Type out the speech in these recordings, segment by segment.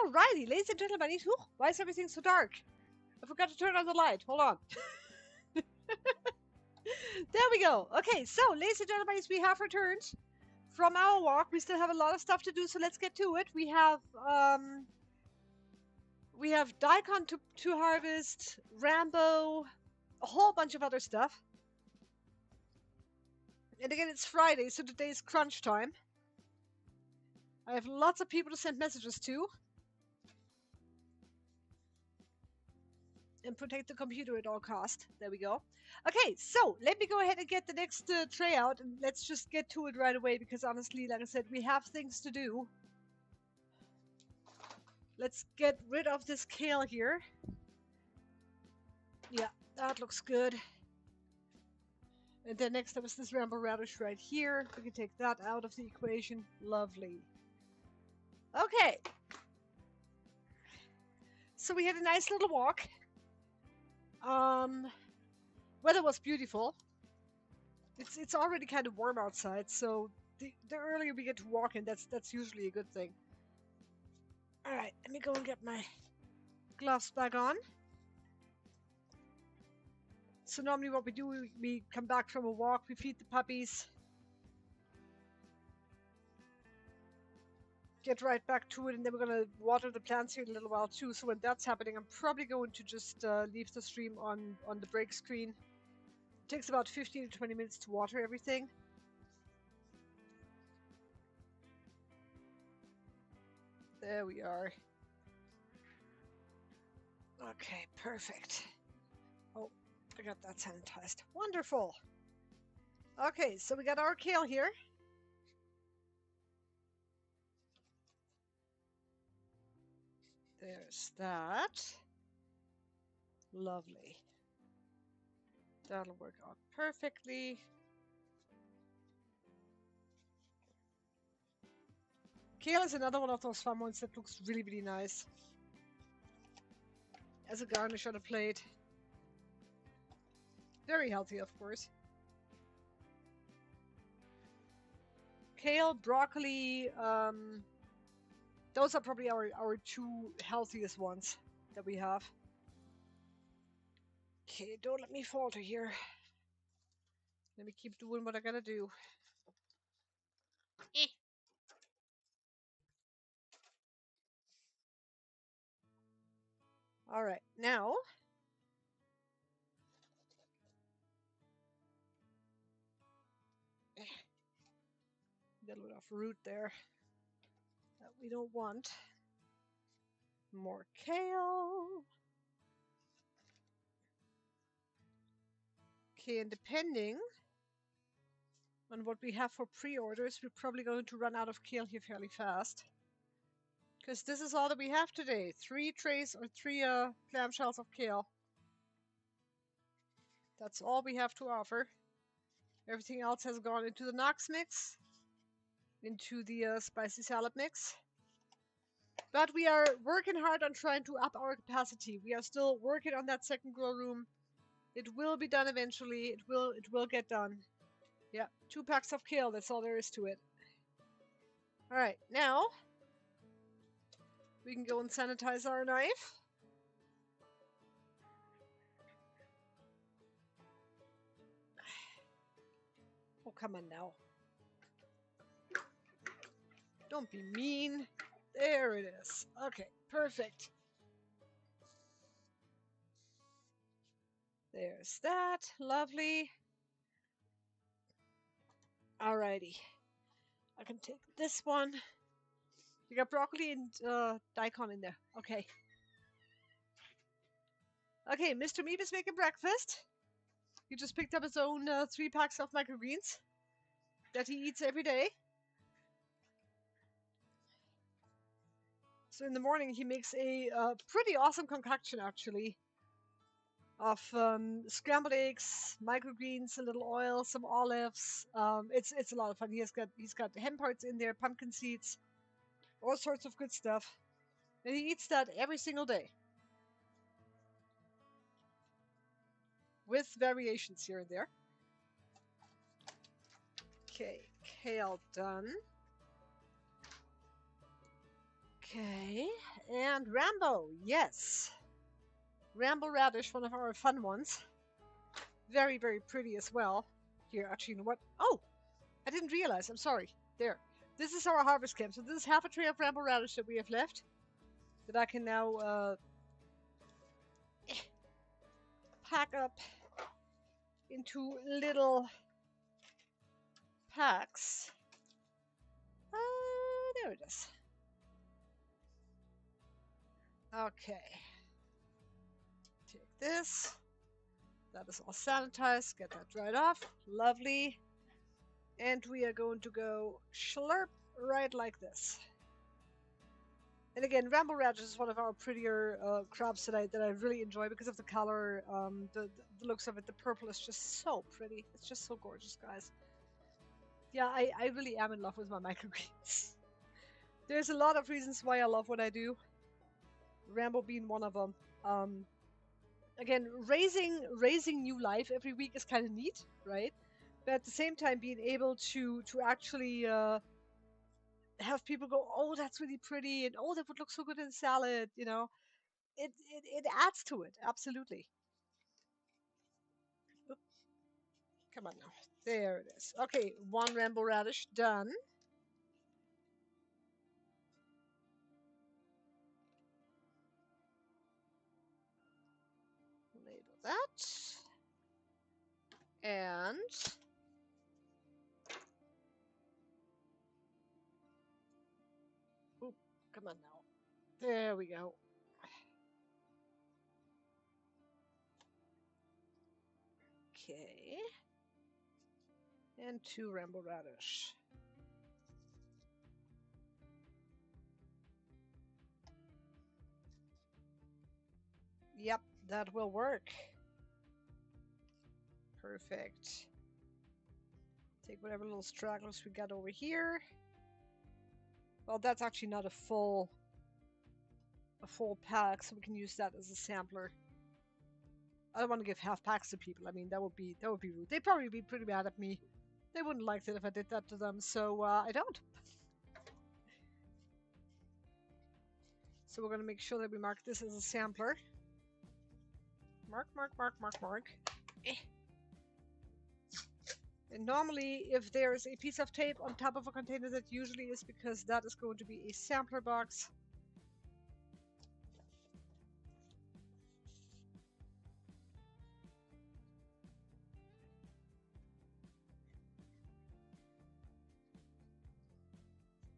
Alrighty, ladies and gentlemen, why is everything so dark? I forgot to turn on the light. Hold on. There we go. Okay, so ladies and gentlemen, we have returned from our walk. We still have a lot of stuff to do, so let's get to it. We have daikon to harvest, Rambo, a whole bunch of other stuff. And again, it's Friday, so today's crunch time. I have lots of people to send messages to. And protect the computer at all cost. There we go. Okay, so let me go ahead and get the next tray out, and let's just get to it right away, because honestly, like I said, we have things to do. Let's get rid of this kale here. Yeah, that looks good. And then next up is this Rambo radish right here. We can take that out of the equation. Lovely. Okay. So we had a nice little walk. Weather was beautiful. It's already kind of warm outside, so the earlier we get to walk in, that's usually a good thing. All right, let me go and get my gloves back on. So normally what we do, we come back from a walk, we feed the puppies, get right back to it, and then we're gonna water the plants here in a little while too. So when that's happening, I'm probably going to just leave the stream on the break screen. It takes about 15 to 20 minutes to water everything. There we are. Okay, perfect. Oh, I got that sanitized. Wonderful. Okay, so we got our kale here. There's that. Lovely. That'll work out perfectly. Kale is another one of those fun ones that looks really, really nice as a garnish on a plate. Very healthy, of course. Kale, broccoli, those are probably our two healthiest ones that we have. Okay, don't let me falter here. Let me keep doing what I gotta do. All right, now a little bit of root there that we don't want. More kale. Okay, and depending on what we have for pre-orders, we're probably going to run out of kale here fairly fast. Because this is all that we have today. 3 trays or 3 clamshells of kale. That's all we have to offer. Everything else has gone into the Knox mix, into the spicy salad mix. But we are working hard on trying to up our capacity. We are still working on that second grow room. It will be done eventually. It will get done. Yeah, 2 packs of kale, that's all there is to it. Alright, now we can go and sanitize our knife. Oh, come on now. Don't be mean. There it is. Okay, perfect. There's that. Lovely. Alrighty. I can take this one. You got broccoli and daikon in there. Okay. Okay, Mr. Meep is making breakfast. He just picked up his own 3 packs of microgreens that he eats every day. So in the morning he makes a pretty awesome concoction actually of scrambled eggs, microgreens, a little oil, some olives. It's a lot of fun. He's got hemp hearts in there, pumpkin seeds, all sorts of good stuff, and he eats that every single day with variations here and there. Okay, kale done. Okay, and Rambo, yes. Rambo radish, one of our fun ones. Very, very pretty as well. Here, actually, you know what? Oh, I didn't realize. I'm sorry. There. This is our harvest camp. So this is half a tray of Rambo radish that we have left that I can now pack up into little packs. There it is. Okay. Take this. That is all sanitized. Get that dried off. Lovely. And we are going to go slurp right like this. And again, Rambo radish is one of our prettier crops that I really enjoy because of the color, the looks of it. The purple is just so pretty. It's just so gorgeous, guys. Yeah, I really am in love with my microgreens. There's a lot of reasons why I love what I do. Rambo being one of them. Again, raising new life every week is kind of neat, right? But at the same time, being able to actually have people go, oh, that's really pretty, and oh, that would look so good in salad, you know, it adds to it, absolutely. Oop, come on now, there it is. Okay, one Rambo radish done. Label that, and oop, come on now, there we go. Okay, and two Rambo radish. Yep, that will work. Perfect. Take whatever little stragglers we got over here. Well, that's actually not a full pack, so we can use that as a sampler. I don't want to give half packs to people. I mean, that would be rude. They'd probably be pretty mad at me. They wouldn't like it if I did that to them, so I don't. So we're going to make sure that we mark this as a sampler. Mark, mark, mark, mark, mark. And normally, if there's a piece of tape on top of a container, that usually is because that is going to be a sampler box.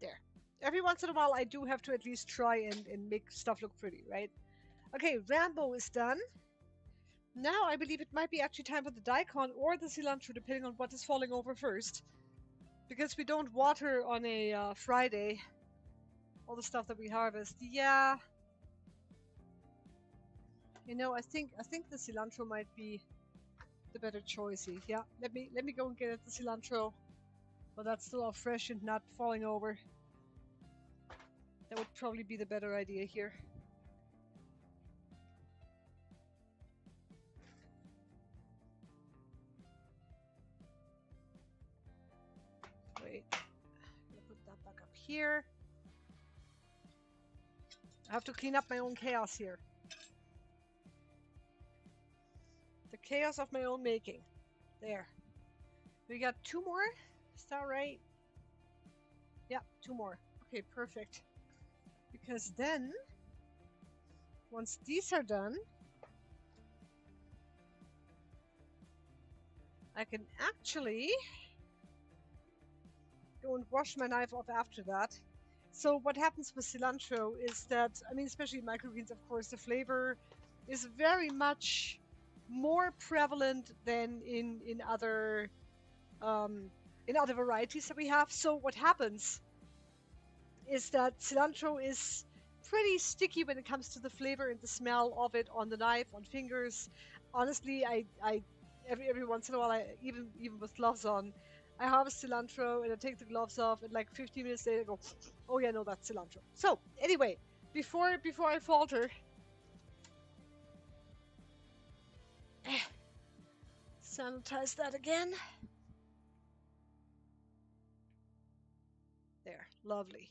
There. Every once in a while, I do have to at least try and make stuff look pretty, right? Okay, Rambo is done. Now I believe it might be actually time for the daikon or the cilantro, depending on what is falling over first. Because we don't water on a Friday all the stuff that we harvest. Yeah. You know, I think the cilantro might be the better choice. Yeah, let me go and get at the cilantro. Well, that's still all fresh and not falling over. That would probably be the better idea here. Wait, I'm gonna put that back up here. I have to clean up my own chaos here. The chaos of my own making. There. We got two more. Is that right? Yeah, two more. Okay, perfect. Because then, once these are done, I can actually go and wash my knife off after that. So what happens with cilantro is that, I mean, especially microgreens, of course, the flavor is very much more prevalent than in other varieties that we have. So what happens is that cilantro is pretty sticky when it comes to the flavor and the smell of it on the knife, on fingers. Honestly, I every once in a while, even with gloves on, I harvest cilantro and I take the gloves off, and like 15 minutes later I go, oh yeah, no, that's cilantro. So anyway, before I falter, sanitize that again. There, lovely.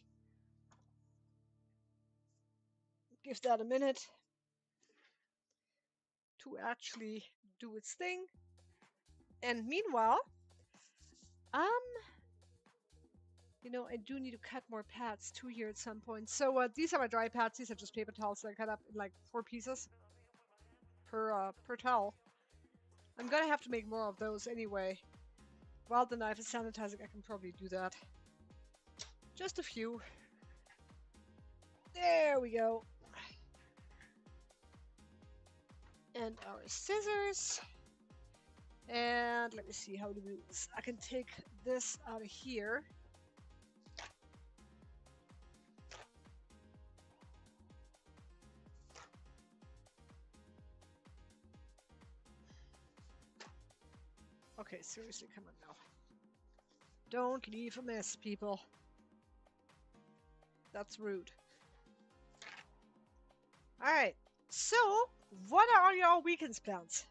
Give that a minute to actually do its thing. And meanwhile, um, you know, I do need to cut more pads too here at some point. So these are my dry pads. These are just paper towels that I cut up in like 4 pieces per towel. I'm gonna have to make more of those anyway. While the knife is sanitizing, I can probably do that. Just a few. There we go. And our scissors. And let me see, how do we do this? I can take this out of here. Okay, seriously, come on now. Don't leave a mess, people. That's rude. Alright, so what are your weekend's plans?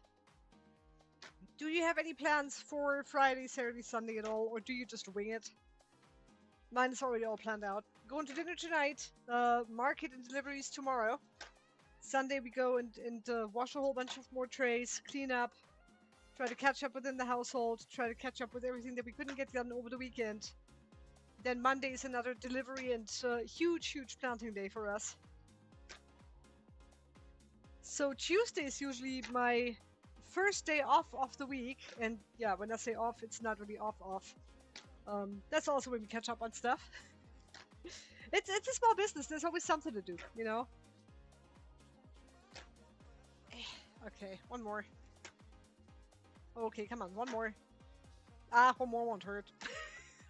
Do you have any plans for Friday, Saturday, Sunday at all, or do you just wing it? Mine is already all planned out. Going to dinner tonight, market and deliveries tomorrow. Sunday we go and wash a whole bunch of more trays, clean up, try to catch up within the household, try to catch up with everything that we couldn't get done over the weekend. Then Monday is another delivery and huge planting day for us. So Tuesday is usually my first day off of the week, and yeah, when I say off, it's not really off. That's also when we catch up on stuff. It's a small business. There's always something to do, you know. Okay, one more. Okay, come on, one more. Ah, one more won't hurt.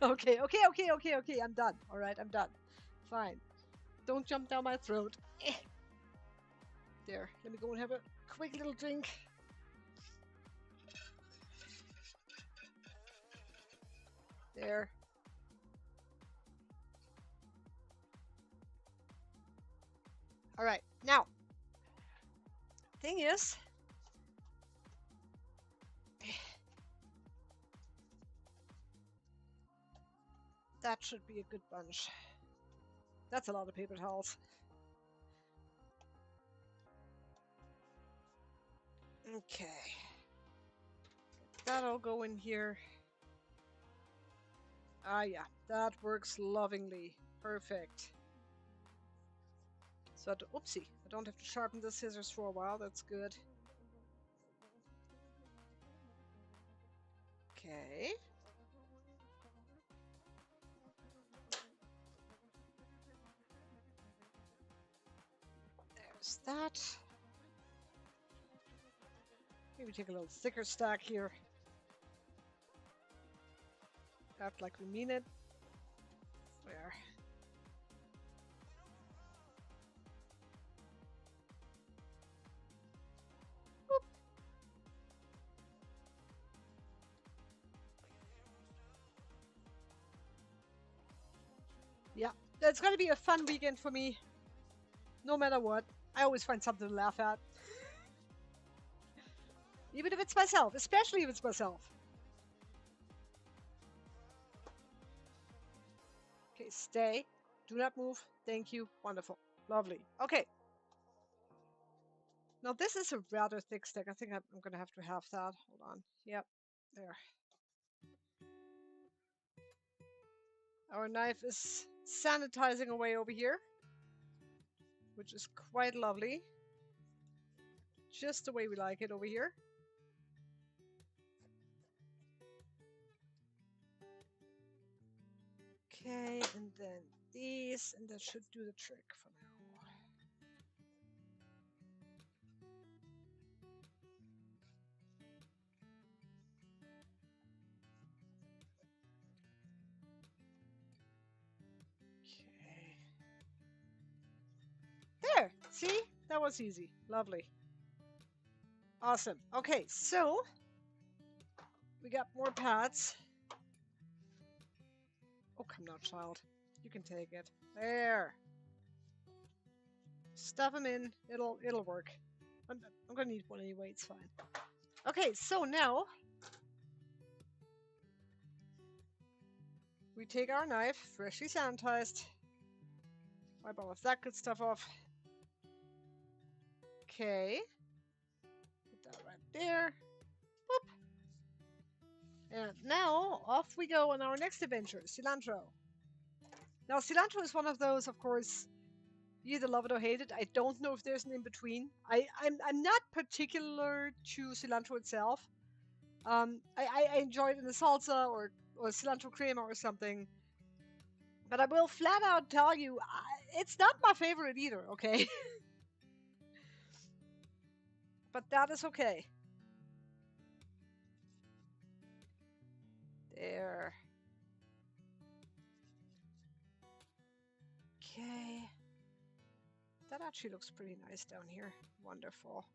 Okay, I'm done. All right, I'm done. Fine. Don't jump down my throat. There, let me go and have a quick little drink. There. All right, now, thing is, that should be a good bunch. That's a lot of paper towels. Okay. That'll go in here. Ah, yeah, that works lovingly. Perfect. So, oopsie, I don't have to sharpen the scissors for a while. That's good. Okay. There's that. Maybe take a little thicker stack here. Act like we mean it. There. Whoop. Yeah, it's gonna be a fun weekend for me. No matter what, I always find something to laugh at. Even if it's myself, especially if it's myself. Okay, stay. Do not move. Thank you. Wonderful. Lovely. Okay. Now this is a rather thick stick. I think I'm going to have to have that. Hold on. Yep. There. Our knife is sanitizing away over here, which is quite lovely. Just the way we like it over here. Okay, and then these, and that should do the trick for now. Okay. There! See? That was easy. Lovely. Awesome. Okay, so we got more pads. Oh, come now, child. You can take it. There. Stuff them in. It'll work. I'm gonna need one anyway. It's fine. Okay, so now we take our knife, freshly sanitized. Wipe all of that good stuff off. Okay. Put that right there. Boop. And now off we go on our next adventure, cilantro. Now cilantro is one of those, of course, you either love it or hate it. I don't know if there's an in between. I'm not particular to cilantro itself. I enjoy it in the salsa or cilantro crema or something. But I will flat out tell you, it's not my favorite either. Okay, but that is okay. There. Okay. That actually looks pretty nice down here. Wonderful.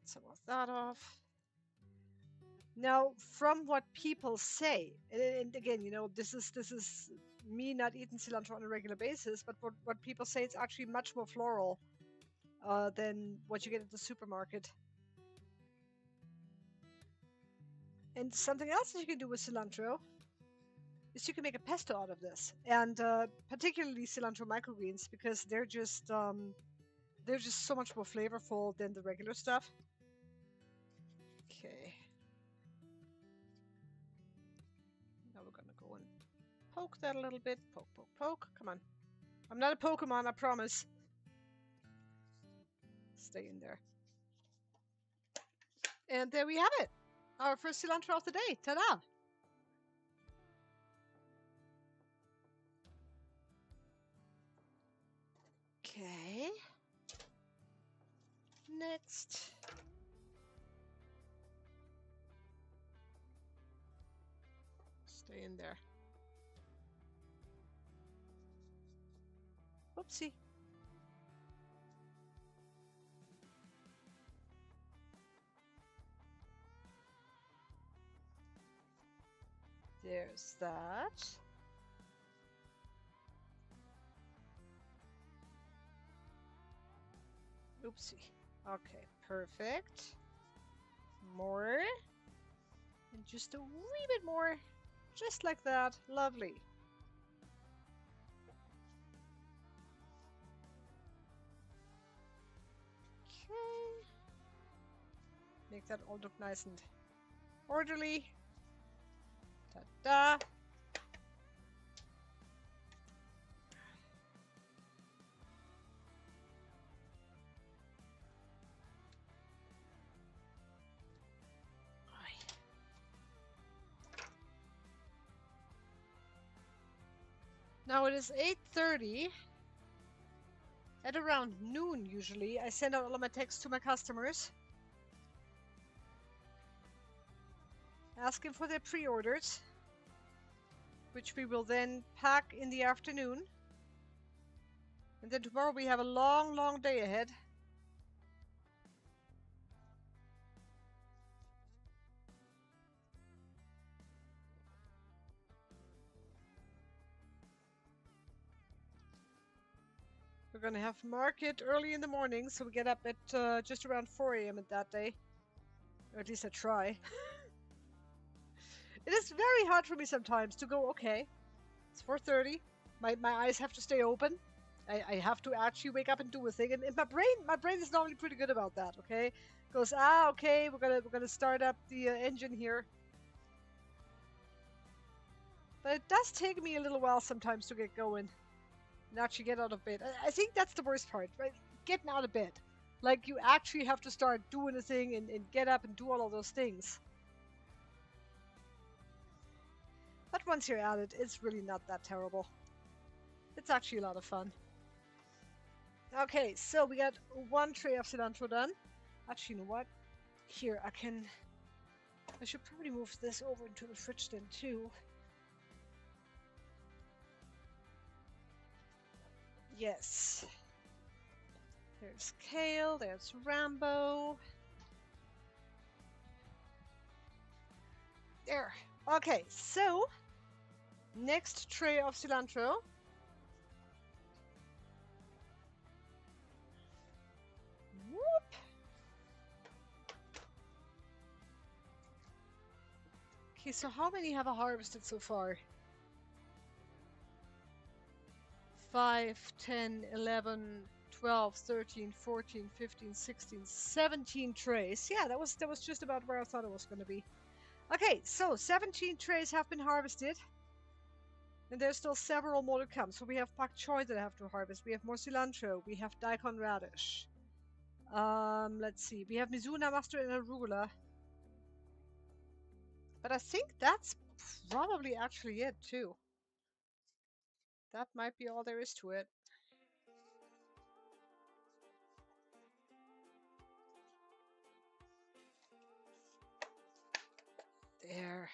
Some of that off. Now, from what people say, and again, you know, this is me not eating cilantro on a regular basis, but what people say, it's actually much more floral than what you get at the supermarket. And something else that you can do with cilantro is you can make a pesto out of this, and particularly cilantro microgreens, because they're just so much more flavorful than the regular stuff. Okay. Now we're gonna go and poke that a little bit. Poke, poke, poke. Come on. I'm not a Pokemon, I promise. Stay in there. And there we have it. Our first cilantro of the day. Ta-da! Okay. Next. Stay in there. Oopsie. There's that. Oopsie. Okay, perfect. More. And just a wee bit more. Just like that. Lovely. Okay. Make that all look nice and orderly. Ta-da! Now it is 8:30. At around noon, usually, I send out all of my texts to my customers, asking for their pre-orders, which we will then pack in the afternoon. And then tomorrow we have a long, long day ahead. We're going to have market early in the morning, so we get up at just around 4 a.m. at that day. Or at least I try. It is very hard for me sometimes to go, okay, it's 4:30. My eyes have to stay open. I have to actually wake up and do a thing. And my brain is normally pretty good about that, okay? Goes, okay, we're gonna start up the engine here. But it does take me a little while sometimes to get going and actually get out of bed. I think that's the worst part, right? Getting out of bed. Like, you actually have to start doing a thing and get up and do all of those things. But once you're at it, it's really not that terrible. It's actually a lot of fun. Okay, so we got one tray of cilantro done. Actually, you know what? Here, I should probably move this over into the fridge then too. Yes. There's Kale, there's Rambo. There. Okay, so next tray of cilantro. Whoop. Okay, so how many have I harvested so far? 5, 10, 11, 12, 13, 14, 15, 16, 17 trays. Yeah, that was just about where I thought it was going to be. Okay, so 17 trays have been harvested. And there's still several more to come. So we have pak choi that I have to harvest. We have more cilantro. We have daikon radish. Let's see. We have Mizuna, mustard, and arugula. But I think that's probably actually it, too. That might be all there is to it. There.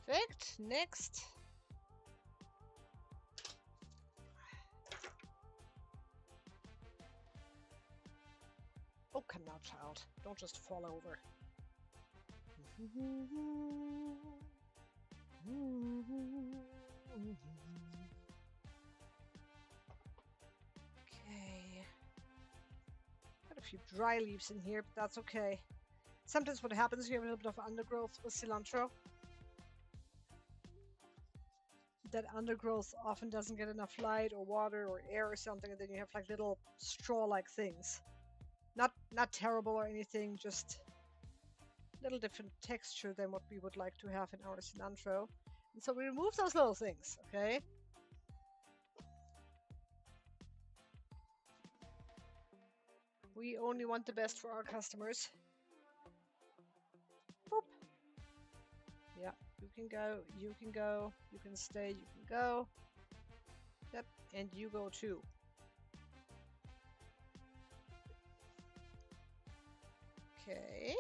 Perfect. Next. Oh, come now, child. Don't just fall over. Okay. Got a few dry leaves in here, but that's okay. Sometimes what happens, you have a little bit of undergrowth with cilantro. That undergrowth often doesn't get enough light or water or air or something, and then you have like little straw-like things. Not terrible or anything, just a little different texture than what we would like to have in our cilantro. And so we remove those little things, okay? We only want the best for our customers. Boop. Yeah, you can go, you can go, you can stay, you can go. Yep, and you go too. Okay.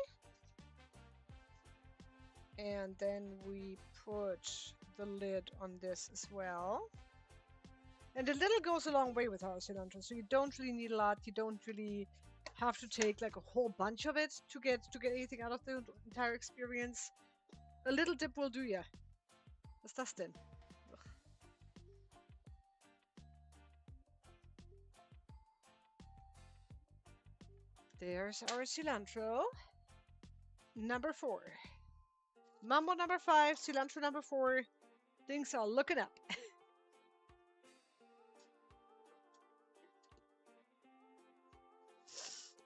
And then we put the lid on this as well. And a little goes a long way with our cilantro, so you don't really need a lot. You don't really have to take like a whole bunch of it to get anything out of the entire experience. A little dip will do ya. Was das denn? Ugh. There's our cilantro. Number 4. Mambo number 5, cilantro number 4. Things are looking up.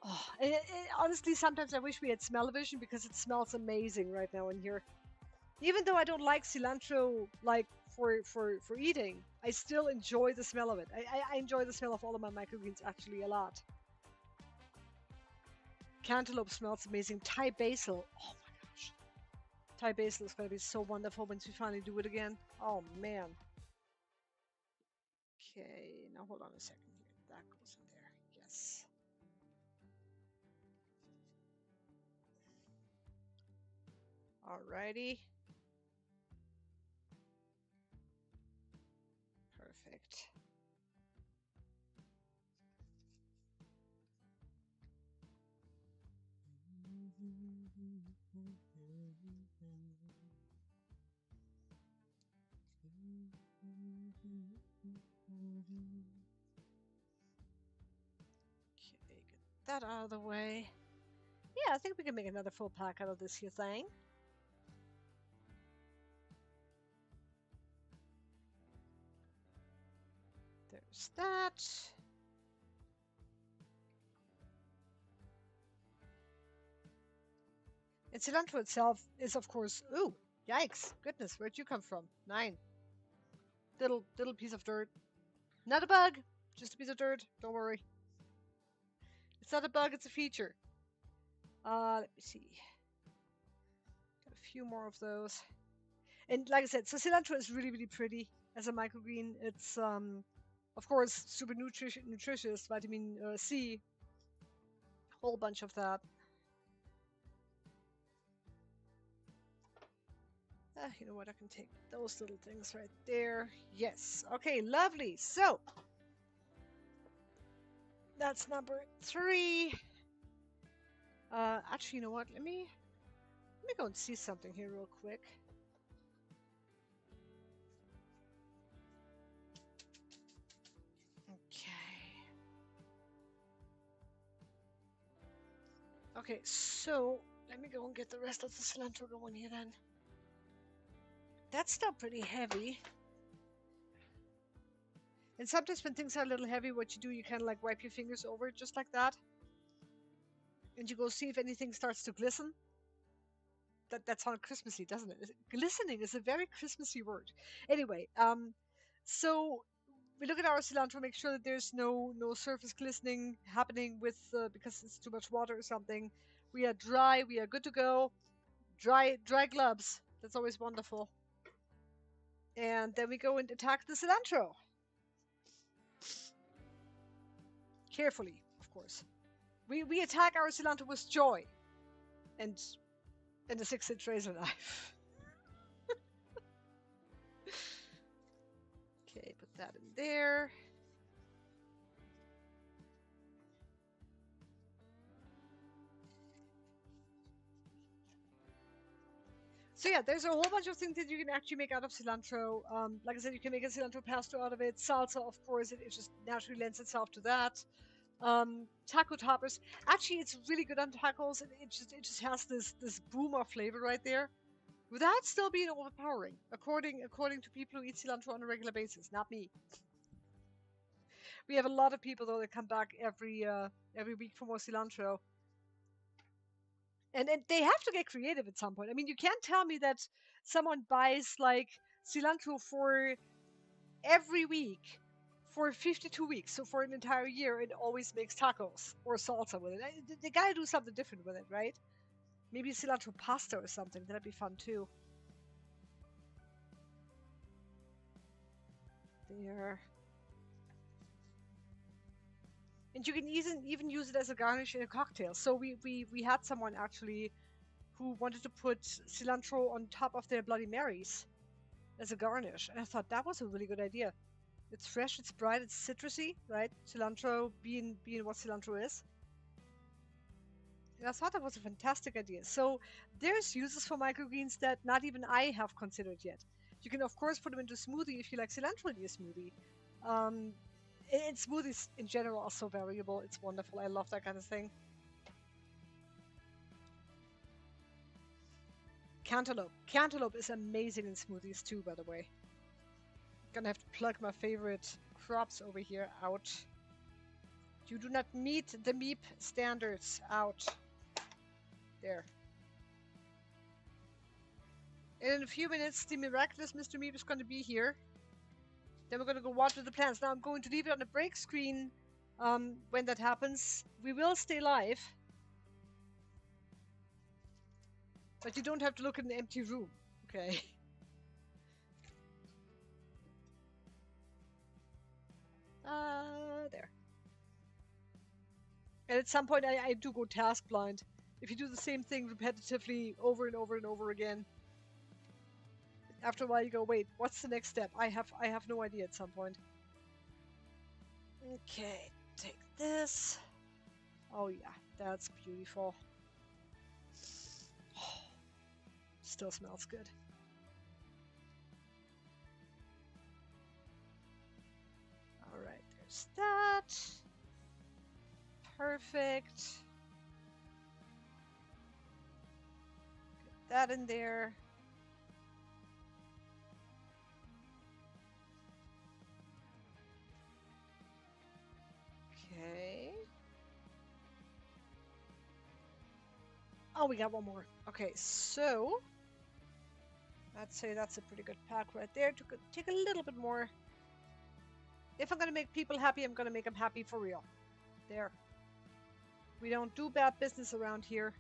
Oh, honestly, sometimes I wish we had smell-o-vision because it smells amazing right now in here. Even though I don't like cilantro like for eating, I still enjoy the smell of it. I enjoy the smell of all of my microgreens actually a lot. Cantaloupe smells amazing. Thai basil. Oh my gosh. Thai basil is going to be so wonderful once we finally do it again. Oh man. Okay, now hold on a second here. That goes in there. Yes. Alrighty. Perfect. Okay, get that out of the way. Yeah, I think we can make another full pack out of this here thing. There's that. And cilantro itself is, of course, ooh, yikes, goodness, where'd you come from? 9. Little piece of dirt. Not a bug, just a piece of dirt, don't worry. It's not a bug, it's a feature. Let me see. Got a few more of those. And like I said, so cilantro is really, really pretty as a microgreen. It's, of course, super nutritious, vitamin C. Whole bunch of that. You know what? I can take those little things right there. Yes. Okay, lovely. So that's number 3. Actually, you know what? Let me go and see something here real quick. Okay, so let me go and get the rest of the cilantro going here then. That's still pretty heavy. And sometimes when things are a little heavy, what you do, you kind of like wipe your fingers over it just like that. And you go see if anything starts to glisten. That sounds Christmassy, doesn't it? Glistening is a very Christmassy word. Anyway, so we look at our cilantro, make sure that there's no surface glistening happening with because it's too much water or something. We are dry. We are good to go. Dry gloves. That's always wonderful. And then we go and attack the cilantro. Carefully, of course. We attack our cilantro with joy and a 6-inch razor knife. Okay, put that in there. So yeah, there's a whole bunch of things that you can actually make out of cilantro. Like I said, you can make a cilantro pesto out of it. Salsa, of course, it just naturally lends itself to that. Taco toppers. Actually, it's really good on tacos. It just has this boom of flavor right there, without still being overpowering. According to people who eat cilantro on a regular basis, not me. We have a lot of people though that come back every week for more cilantro. And they have to get creative at some point. I mean, you can't tell me that someone buys like cilantro for every week for 52 weeks, so for an entire year, and always makes tacos or salsa with it. They gotta do something different with it, right? Maybe cilantro pasta or something. That'd be fun too. There. And you can even use it as a garnish in a cocktail. So we had someone actually who wanted to put cilantro on top of their Bloody Marys as a garnish. And I thought that was a really good idea. It's fresh, it's bright, it's citrusy, right? Cilantro being what cilantro is. And I thought that was a fantastic idea. So there's uses for microgreens that not even I have considered yet. You can of course put them into smoothie if you like cilantro in your smoothie. Um, and smoothies in general are so variable. It's wonderful. I love that kind of thing. Cantaloupe. Cantaloupe is amazing in smoothies too, by the way. Gonna have to plug my favorite crops over here out. You do not meet the Meep standards. Out. There. And in a few minutes, the miraculous Mr. Meep is going to be here. Then we're going to go water the plants. Now I'm going to leave it on the break screen when that happens. We will stay live. But you don't have to look in an empty room. Okay. There. And at some point, I do go task blind. If you do the same thing repetitively over and over and over again, after a while you go, wait, what's the next step? I have no idea at some point. Okay, take this. Oh yeah, that's beautiful. Still smells good. All right, there's that. Perfect. Get that in there. Okay. Oh, we got one more. Okay, so I'd say that's a pretty good pack right there. To take a little bit more. If I'm gonna make people happy, I'm gonna make them happy for real. There. We don't do bad business around here.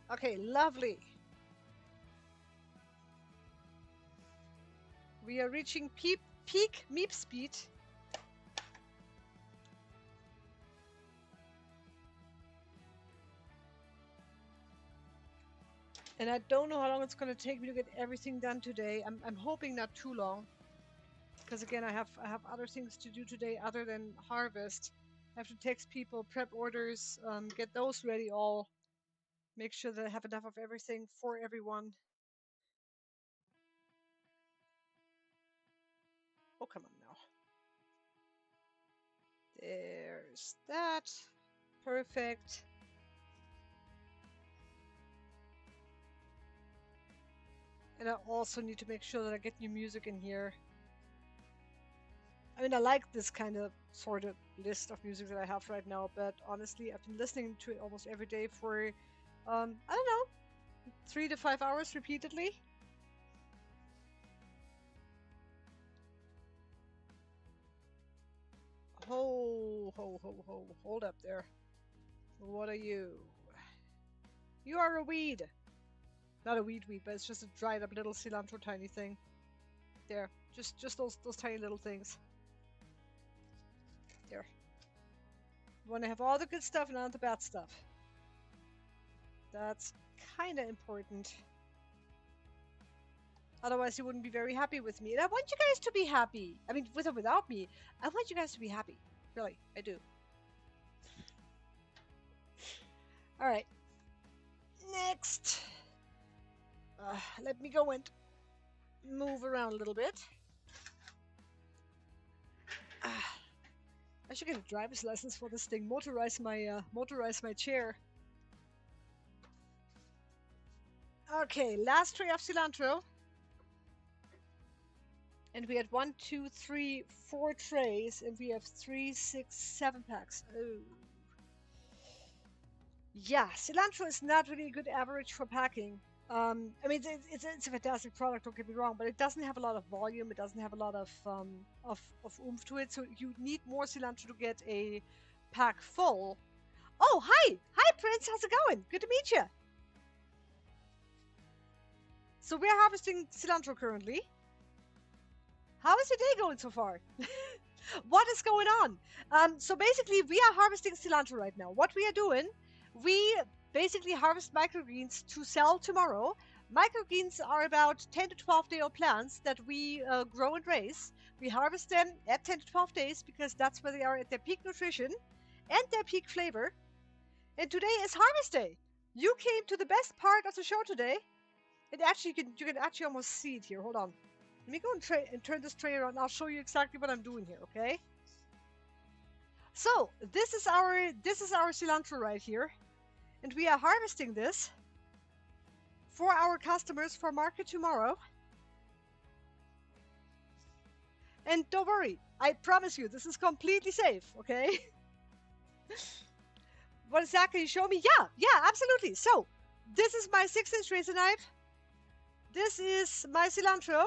Okay, lovely. We are reaching peak Meep speed. And I don't know how long it's going to take me to get everything done today. I'm hoping not too long. Because again, I have other things to do today other than harvest. I have to text people, prep orders, get those ready all. Make sure that I have enough of everything for everyone. Oh, come on now. There's that. Perfect. And I also need to make sure that I get new music in here. I mean, I like this kind of sort of list of music that I have right now, but honestly, I've been listening to it almost every day for, I don't know, 3 to 5 hours repeatedly. Ho, ho, ho, ho. Hold up there. What are you? You are a weed. Not a weed, but it's just a dried up little cilantro tiny thing. There. Just those tiny little things. There. You want to have all the good stuff and none of the bad stuff. That's kind of important. Otherwise, you wouldn't be very happy with me. And I want you guys to be happy. I mean, with or without me, I want you guys to be happy. Really, I do. Alright. Next. Let me go and move around a little bit. I should get a driver's license for this thing. Motorize my chair. Okay, last tray of cilantro. And we had 1, 2, 3, 4 trays, and we have 3, 6, 7 packs. Oh. Yeah, cilantro is not really a good average for packing. I mean, it's a fantastic product, don't get me wrong, but it doesn't have a lot of volume. It doesn't have a lot of oomph to it. So you need more cilantro to get a pack full. Oh, hi! Hi, Prince! How's it going? Good to meet you! So we're harvesting cilantro currently. How is your day going so far? What is going on? So basically, we are harvesting cilantro right now. What we are doing, we basically harvest microgreens to sell tomorrow. Microgreens are about 10 to 12 day old plants that we grow and raise. We harvest them at 10 to 12 days because that's where they are at their peak nutrition and their peak flavor. And today is harvest day. You came to the best part of the show today. And actually, you can actually almost see it here. Hold on. Let me go and turn this tray around. I'll show you exactly what I'm doing here, okay? So this is our cilantro right here, and we are harvesting this for our customers for market tomorrow. And don't worry, I promise you, this is completely safe, okay? What is that? Can you show me? Yeah, absolutely. So this is my 6-inch razor knife. This is my cilantro.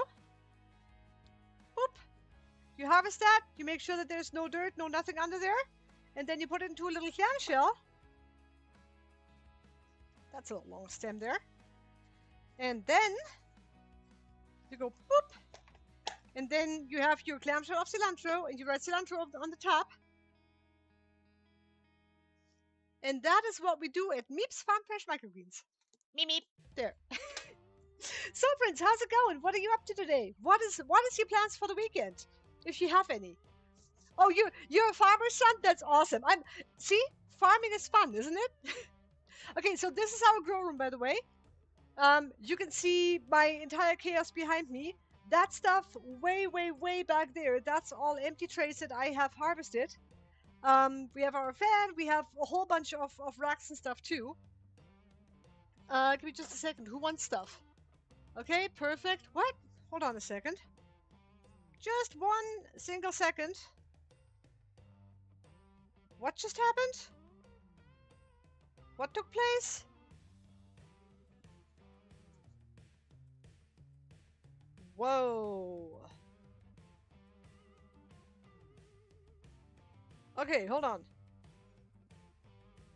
Boop. You harvest that, you make sure that there's no dirt, no nothing under there, and then you put it into a little clamshell. That's a long stem there. And then you go boop, and then you have your clamshell of cilantro, and you write cilantro on the top. And that is what we do at Meep's Farm Fresh Microgreens. Meep. There. So, Prince, how's it going? What are you up to today? What is your plans for the weekend, if you have any? Oh, you're a farmer's son? That's awesome. See, farming is fun, isn't it? Okay, so this is our grow room, by the way. You can see my entire chaos behind me. That stuff way, way, way back there, that's all empty trays that I have harvested. We have our fan. We have a whole bunch of racks and stuff too. Give me just a second. Who wants stuff? Okay, perfect. What? Hold on a second. Just 1 single second. What just happened? What took place? Whoa. Okay, hold on.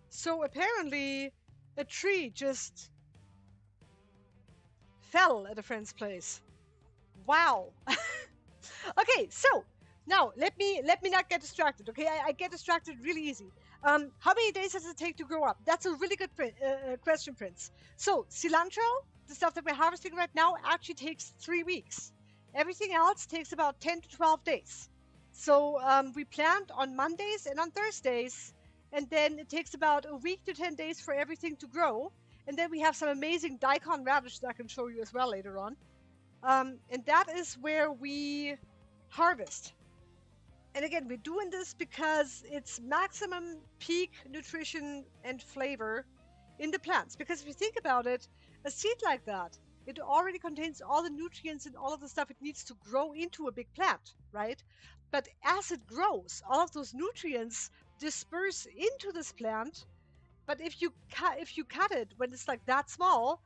So apparently a tree just fell at a friend's place. Wow. Okay, so now let me not get distracted. Okay, I get distracted really easy. How many days does it take to grow up? That's a really good question, Prince. So cilantro, the stuff that we're harvesting right now, actually takes 3 weeks. Everything else takes about 10 to 12 days. So we plant on Mondays and on Thursdays, and then it takes about a week to 10 days for everything to grow. And then we have some amazing daikon radish that I can show you as well later on. And that is where we harvest. And again, we're doing this because it's maximum peak nutrition and flavor in the plants. Because if you think about it, a seed like that it already contains all the nutrients and all of the stuff it needs to grow into a big plant, right? But as it grows, all of those nutrients disperse into this plant. But if you cut it when it's like that small,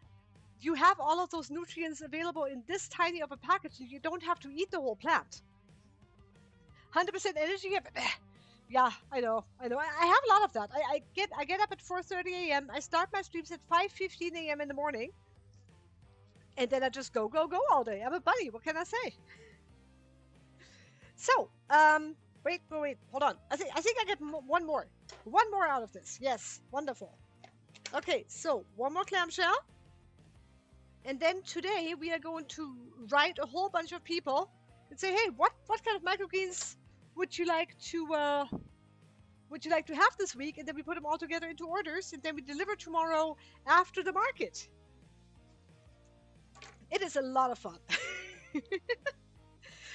you have all of those nutrients available in this tiny of a package, and you don't have to eat the whole plant. 100% energy. Yeah, I know. I have a lot of that. I get up at 4:30 a.m. I start my streams at 5:15 a.m. in the morning, and then I just go all day. I'm a bunny. What can I say? So, wait, hold on. I think I get one more out of this. Yes, wonderful. Okay, so one more clamshell, and then today we are going to write a whole bunch of people and say, hey, what kind of microgreens would you like to have this week? And then we put them all together into orders, and then we deliver tomorrow after the market. It is a lot of fun.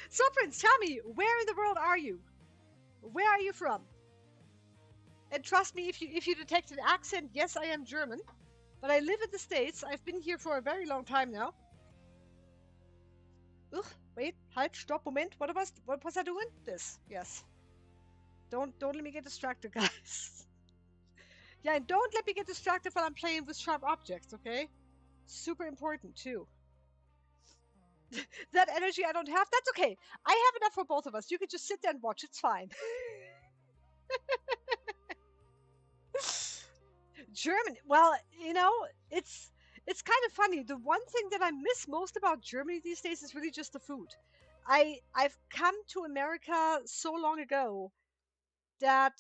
So, Prince, tell me, where in the world are you? Where are you from? And trust me, if you detect an accent, yes, I am German, but I live in the States. I've been here for a very long time now. Ugh, wait, halt, stop, moment. What was I doing? This, yes. Don't let me get distracted, guys. Yeah, and don't let me get distracted while I'm playing with sharp objects, okay? Super important, too. That energy I don't have, that's okay. I have enough for both of us. You can just sit there and watch. It's fine. Germany. Well, you know, it's kind of funny. The one thing that I miss most about Germany these days is really just the food. I've come to America so long ago that,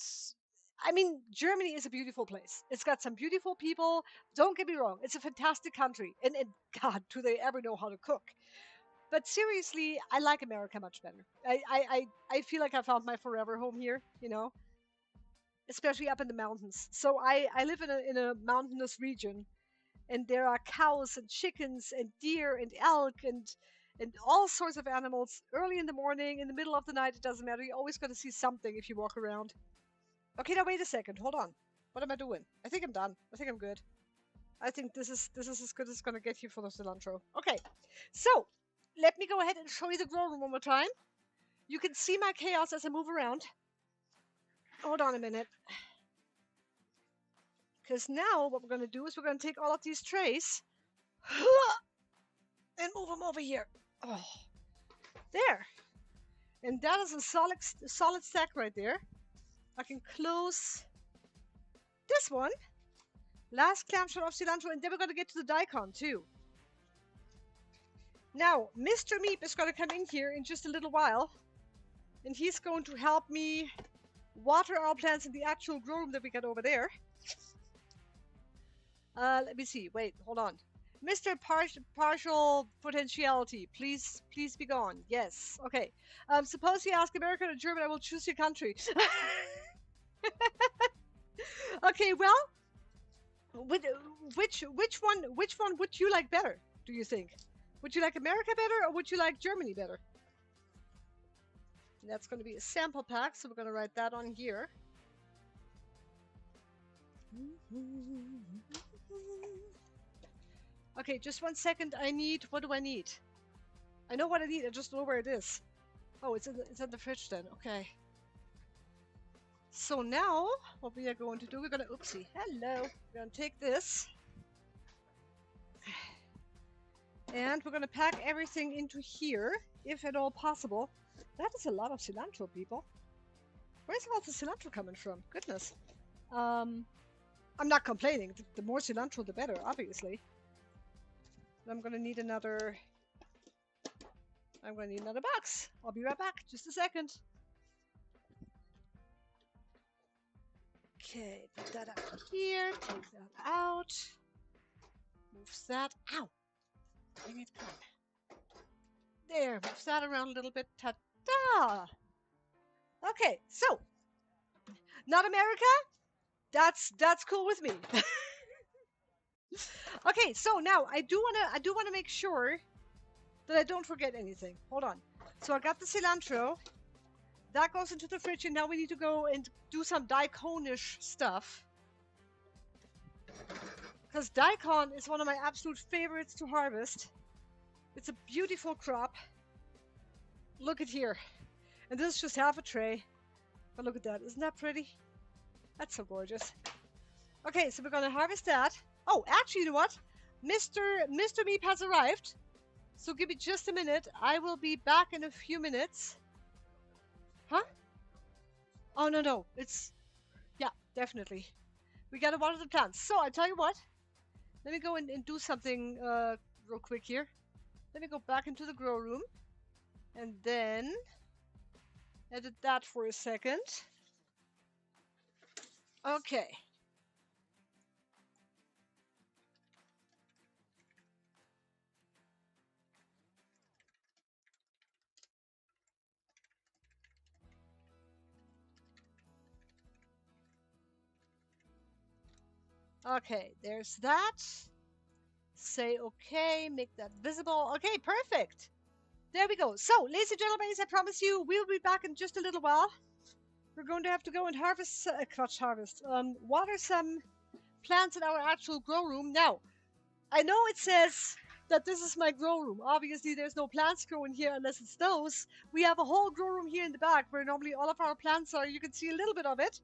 I mean, Germany is a beautiful place. It's got some beautiful people. Don't get me wrong. It's a fantastic country. And God, do they ever know how to cook? But seriously, I like America much better. I feel like I found my forever home here, you know, especially up in the mountains. So I live in a mountainous region, and there are cows and chickens and deer and elk and all sorts of animals early in the morning, in the middle of the night. It doesn't matter. You're always going to see something if you walk around. Okay, now wait a second. Hold on. What am I doing? I think I'm done. I think I'm good. I think this is as good as it's going to get here for the cilantro. Okay, so let me go ahead and show you the grow room one more time. You can see my chaos as I move around. Hold on a minute. Because now what we're going to do is we're going to take all of these trays and move them over here. Oh, there. And that is a solid stack right there. I can close this one. Last clamshell of cilantro, and then we're going to get to the daikon too. Now, Mr. Meep is going to come in here in just a little while, and he's going to help me water our plants in the actual grow room that we got over there. Let me see. Wait, hold on. Mr. Partial Potentiality, please be gone. Yes. Okay. Suppose you ask American or German, I will choose your country. Okay, well, which one would you like better, do you think? Would you like America better, or would you like Germany better? And that's going to be a sample pack, so we're going to write that on here. Okay, just 1 second. What do I need? I know what I need, I just don't know where it is. Oh, it's in the fridge then. Okay. So now, what we are going to do, we're going to, oopsie, hello. We're going to take this. And we're going to pack everything into here, if at all possible. That is a lot of cilantro, people. Where's all the cilantro coming from? Goodness. I'm not complaining. The more cilantro, the better, obviously. But I'm going to need another box. I'll be right back. Just a second. Okay, put that out here. Take that out. Move that. Ow! Bring it on. There, move that around a little bit. Ta-da! Okay, so not America? That's cool with me. Okay, so now I do wanna make sure that I don't forget anything. Hold on. So I got the cilantro. That goes into the fridge, and now we need to go and do some daikonish stuff. Because daikon is one of my absolute favorites to harvest. It's a beautiful crop. Look at here. And this is just half a tray. But look at that. Isn't that pretty? That's so gorgeous. Okay, so we're going to harvest that. Oh, actually, you know what? Mr. Meep has arrived. So give me just a minute. I will be back in a few minutes. Huh? Oh, no. It's... Yeah, definitely. We got to water the plants. So, I tell you what. Let me go and do something real quick here. Let me go back into the grow room. And then... edit that for a second. Okay. Okay, there's that. Say okay, make that visible. Okay, perfect. There we go. So, ladies and gentlemen, as I promise you, we'll be back in just a little while. We're going to have to go and harvest, water some plants in our actual grow room. Now, I know it says that this is my grow room. Obviously, there's no plants growing here unless it's those. We have a whole grow room here in the back where normally all of our plants are. You can see a little bit of it.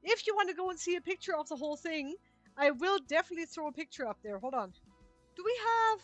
If you want to go and see a picture of the whole thing, I will definitely throw a picture up there. Hold on. Do we have...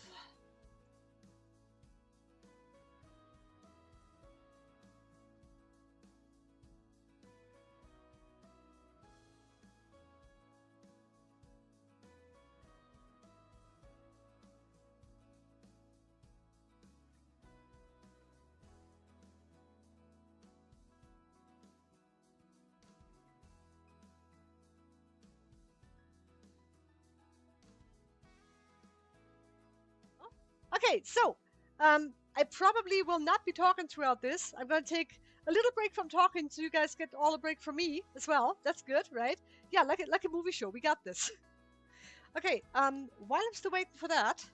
Okay, so I probably will not be talking throughout this. I'm going to take a little break from talking so you guys get all a break from me as well. That's good, right? Yeah, like a movie show. We got this. Okay, while I'm still waiting for that,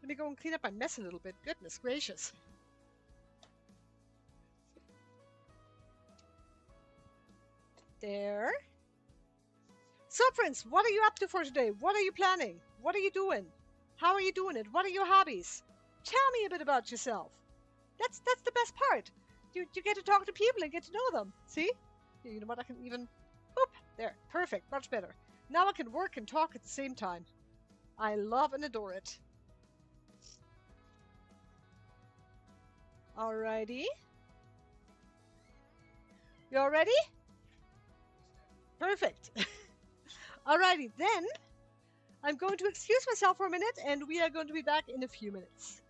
let me go and clean up my mess a little bit. Goodness gracious. There. So, Prince, what are you up to for today? What are you planning? What are you doing? How are you doing it? What are your hobbies? Tell me a bit about yourself. That's the best part. You get to talk to people and get to know them. See? You know what? I can even... Boop! There. Perfect. Much better. Now I can work and talk at the same time. I love and adore it. Alrighty. You all ready? Perfect. Alrighty, then I'm going to excuse myself for a minute and we are going to be back in a few minutes.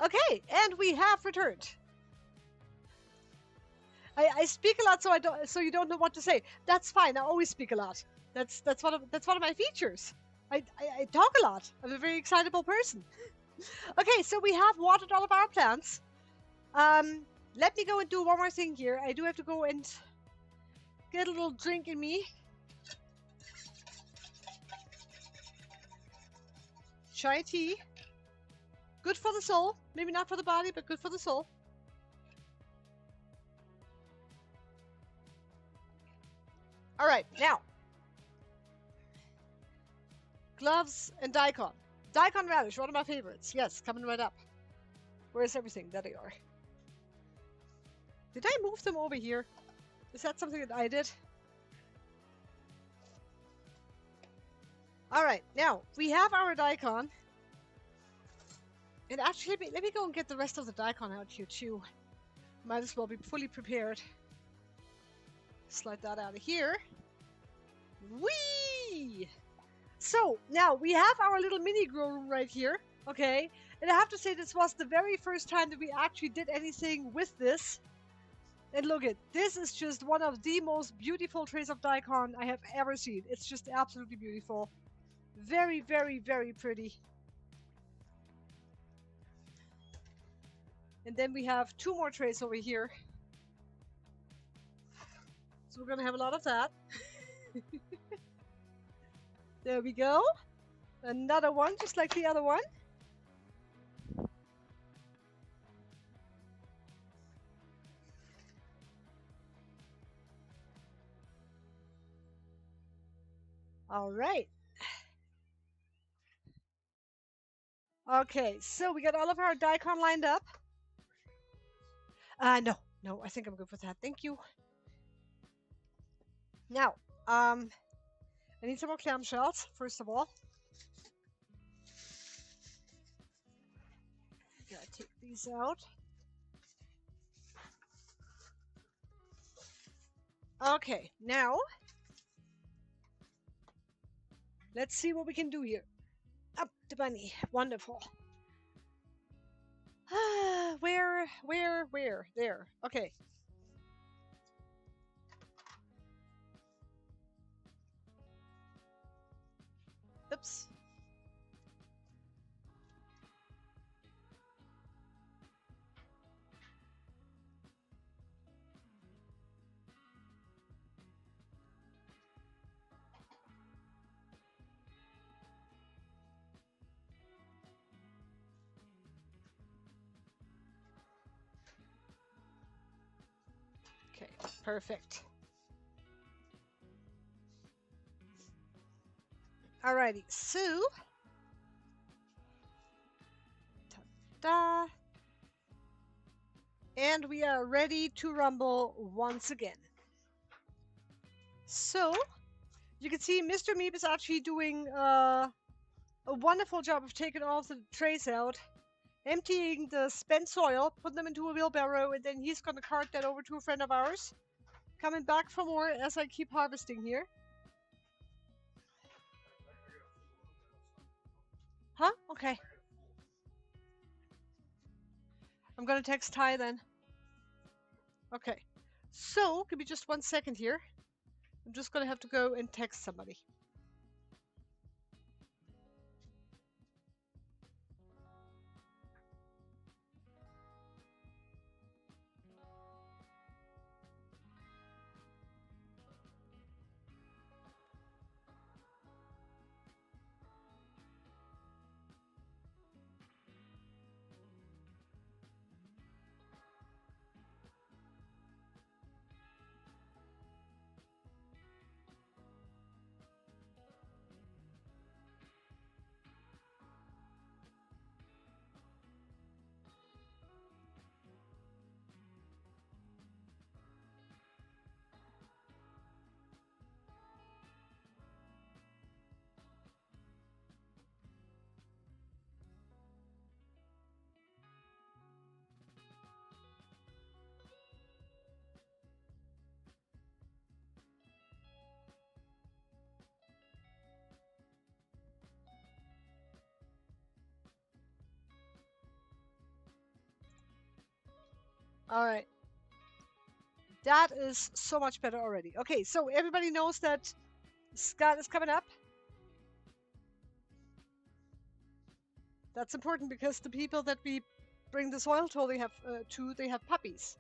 Okay, and we have returned. I speak a lot, so you don't know what to say. That's fine. I always speak a lot. That's one of my features. I talk a lot. I'm a very excitable person. Okay, so we have watered all of our plants. Let me go and do one more thing here. I do have to go and get a little drink in me. Chai tea. Good for the soul. Maybe not for the body, but good for the soul. All right, now. Gloves and daikon. Daikon radish, one of my favorites. Yes, coming right up. Where's everything? There they are. Did I move them over here? Is that something that I did? All right, now we have our daikon. And actually, let me go and get the rest of the daikon out here too. Might as well be fully prepared. Slide that out of here. Whee! So now we have our little mini grow room right here. Okay, and I have to say this was the very first time that we actually did anything with this. And look at this is just one of the most beautiful trays of daikon I have ever seen. It's just absolutely beautiful. Very, very, very pretty. And then we have 2 more trays over here. So we're gonna have a lot of that. There we go. Another one, just like the other one. All right. Okay, so we got all of our daikon lined up. No, I think I'm good with that. Thank you. Now, I need some more clamshells, first of all. Gotta take these out. Okay, now, let's see what we can do here. Up the bunny. Wonderful. Where? There. Okay. Oops. Okay, perfect. Alrighty, so ta-da. And we are ready to rumble once again. So, you can see Mr. Meep is actually doing a wonderful job of taking all of the trays out, emptying the spent soil, putting them into a wheelbarrow, and then he's going to cart that over to a friend of ours. Coming back for more as I keep harvesting here. Huh? Okay. I'm going to text Ty then. Okay. So, give me just 1 second here. I'm just going to have to go and text somebody. All right. That is so much better already. Okay, so everybody knows that Scott is coming up. That's important because the people that we bring the soil to, they have puppies.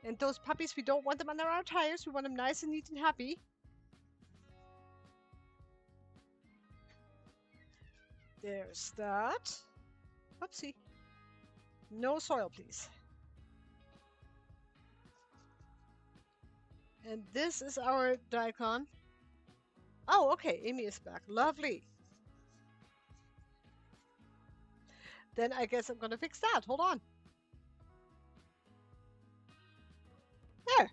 And those puppies, we don't want them under our tires. We want them nice and neat and happy. There's that. Oopsie. No soil, please. And this is our daikon. Oh, okay. Amy is back. Lovely. Then I guess I'm going to fix that. Hold on. There.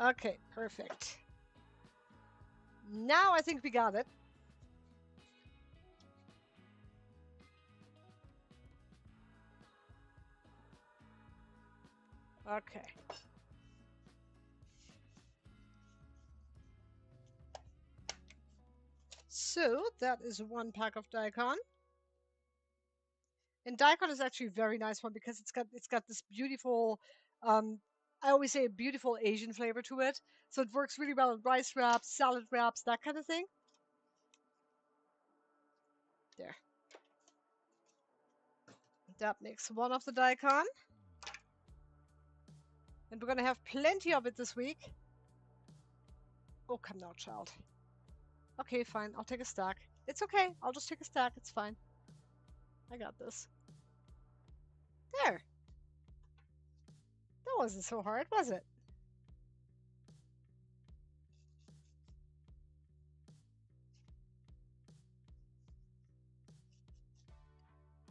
Okay, perfect. Now I think we got it. Okay. So that is one pack of daikon. And daikon is actually a very nice one because it's got this beautiful, I always say a beautiful Asian flavor to it. So it works really well in rice wraps, salad wraps, that kind of thing. There. That makes one of the daikon. And we're gonna have plenty of it this week. Oh, come now, child. Okay, fine. I'll take a stack. It's okay. I'll just take a stack. It's fine. I got this. There. That wasn't so hard, was it?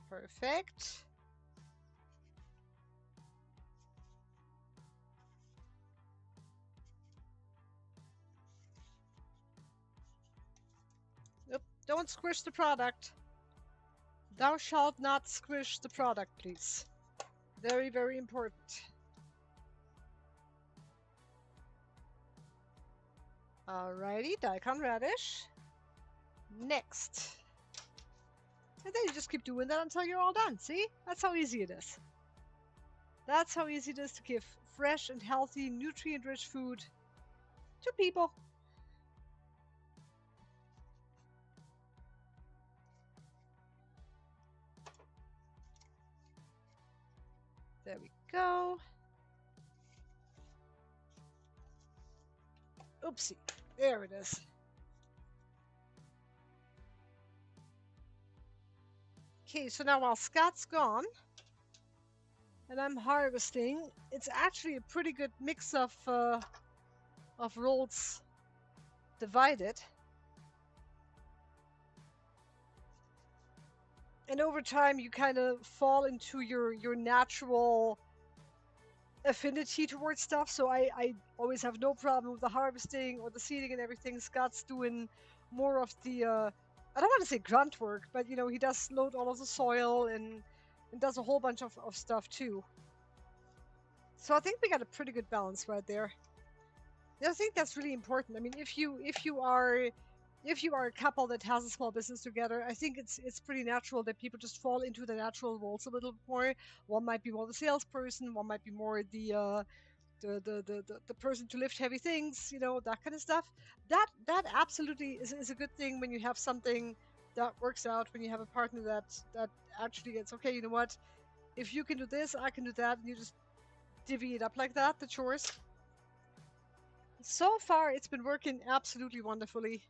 Perfect. Oop, don't squish the product. Thou shalt not squish the product, please. Very, very important. Alrighty, daikon radish. Next. And then you just keep doing that until you're all done. See? That's how easy it is. That's how easy it is to give fresh and healthy, nutrient-rich food to people. There we go. Oopsie. There it is. Okay, so now while Scott's gone and I'm harvesting, it's actually a pretty good mix of rolls divided. And over time, you kind of fall into your natural affinity towards stuff. So I always have no problem with the harvesting or the seeding and everything. Scott's doing more of the I don't want to say grunt work, but you know, he does load all of the soil and does a whole bunch of stuff too. So I think we got a pretty good balance right there. And I think that's really important. I mean, if you are a couple that has a small business together, I think it's pretty natural that people just fall into the natural roles a little more. One might be more the salesperson, one might be more the person to lift heavy things, you know, that kind of stuff. That absolutely is a good thing when you have something that works out, when you have a partner that actually gets, okay, you know what, if you can do this, I can do that, and you just divvy it up like that, the chores. So far, it's been working absolutely wonderfully.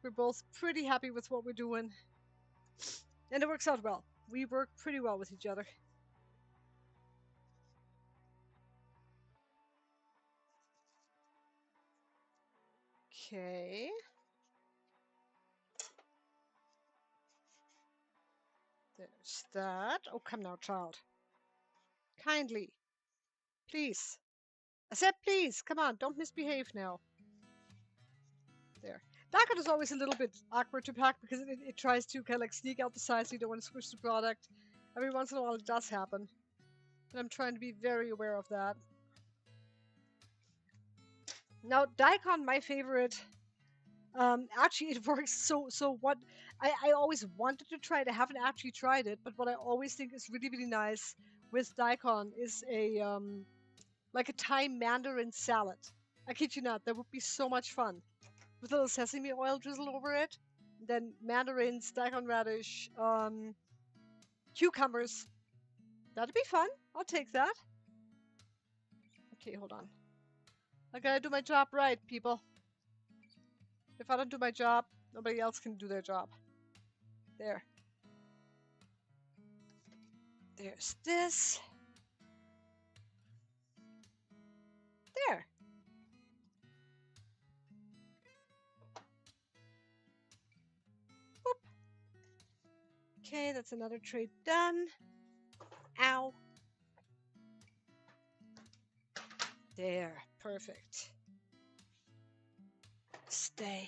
We're both pretty happy with what we're doing. And it works out well. We work pretty well with each other. Okay. There's that. Oh, come now, child. Kindly. Please. I said please. Come on, don't misbehave now. There. Daikon is always a little bit awkward to pack because it tries to kind of like sneak out the side so you don't want to squish the product. Every once in a while it does happen. And I'm trying to be very aware of that. Now, Daikon, my favorite. Actually, it works so what I always wanted to try it. I haven't actually tried it, but what I always think is really nice with daikon is a like a Thai mandarin salad. I kid you not, that would be so much fun with a little sesame oil drizzled over it. Then mandarins, daikon radish, cucumbers. That'd be fun. I'll take that. Okay, hold on. I gotta do my job right, people. If I don't do my job, nobody else can do their job. There. There's this. There. Boop. Okay, that's another tray done. Ow. There. Perfect. Stay.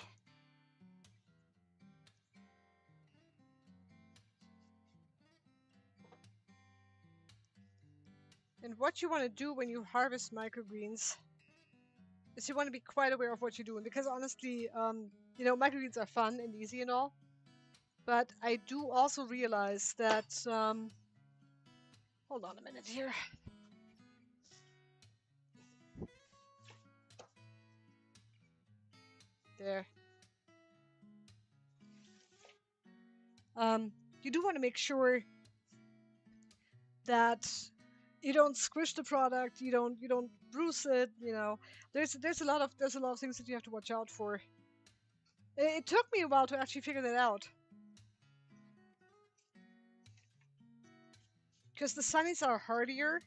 And what you want to do when you harvest microgreens is you want to be quite aware of what you're doing, because honestly, you know, microgreens are fun and easy and all, but I do also realize that, hold on a minute here. There. You do want to make sure that you don't squish the product, you don't bruise it, you know. There's a lot of things that you have to watch out for. It took me a while to actually figure that out, because the sunnies are hardier,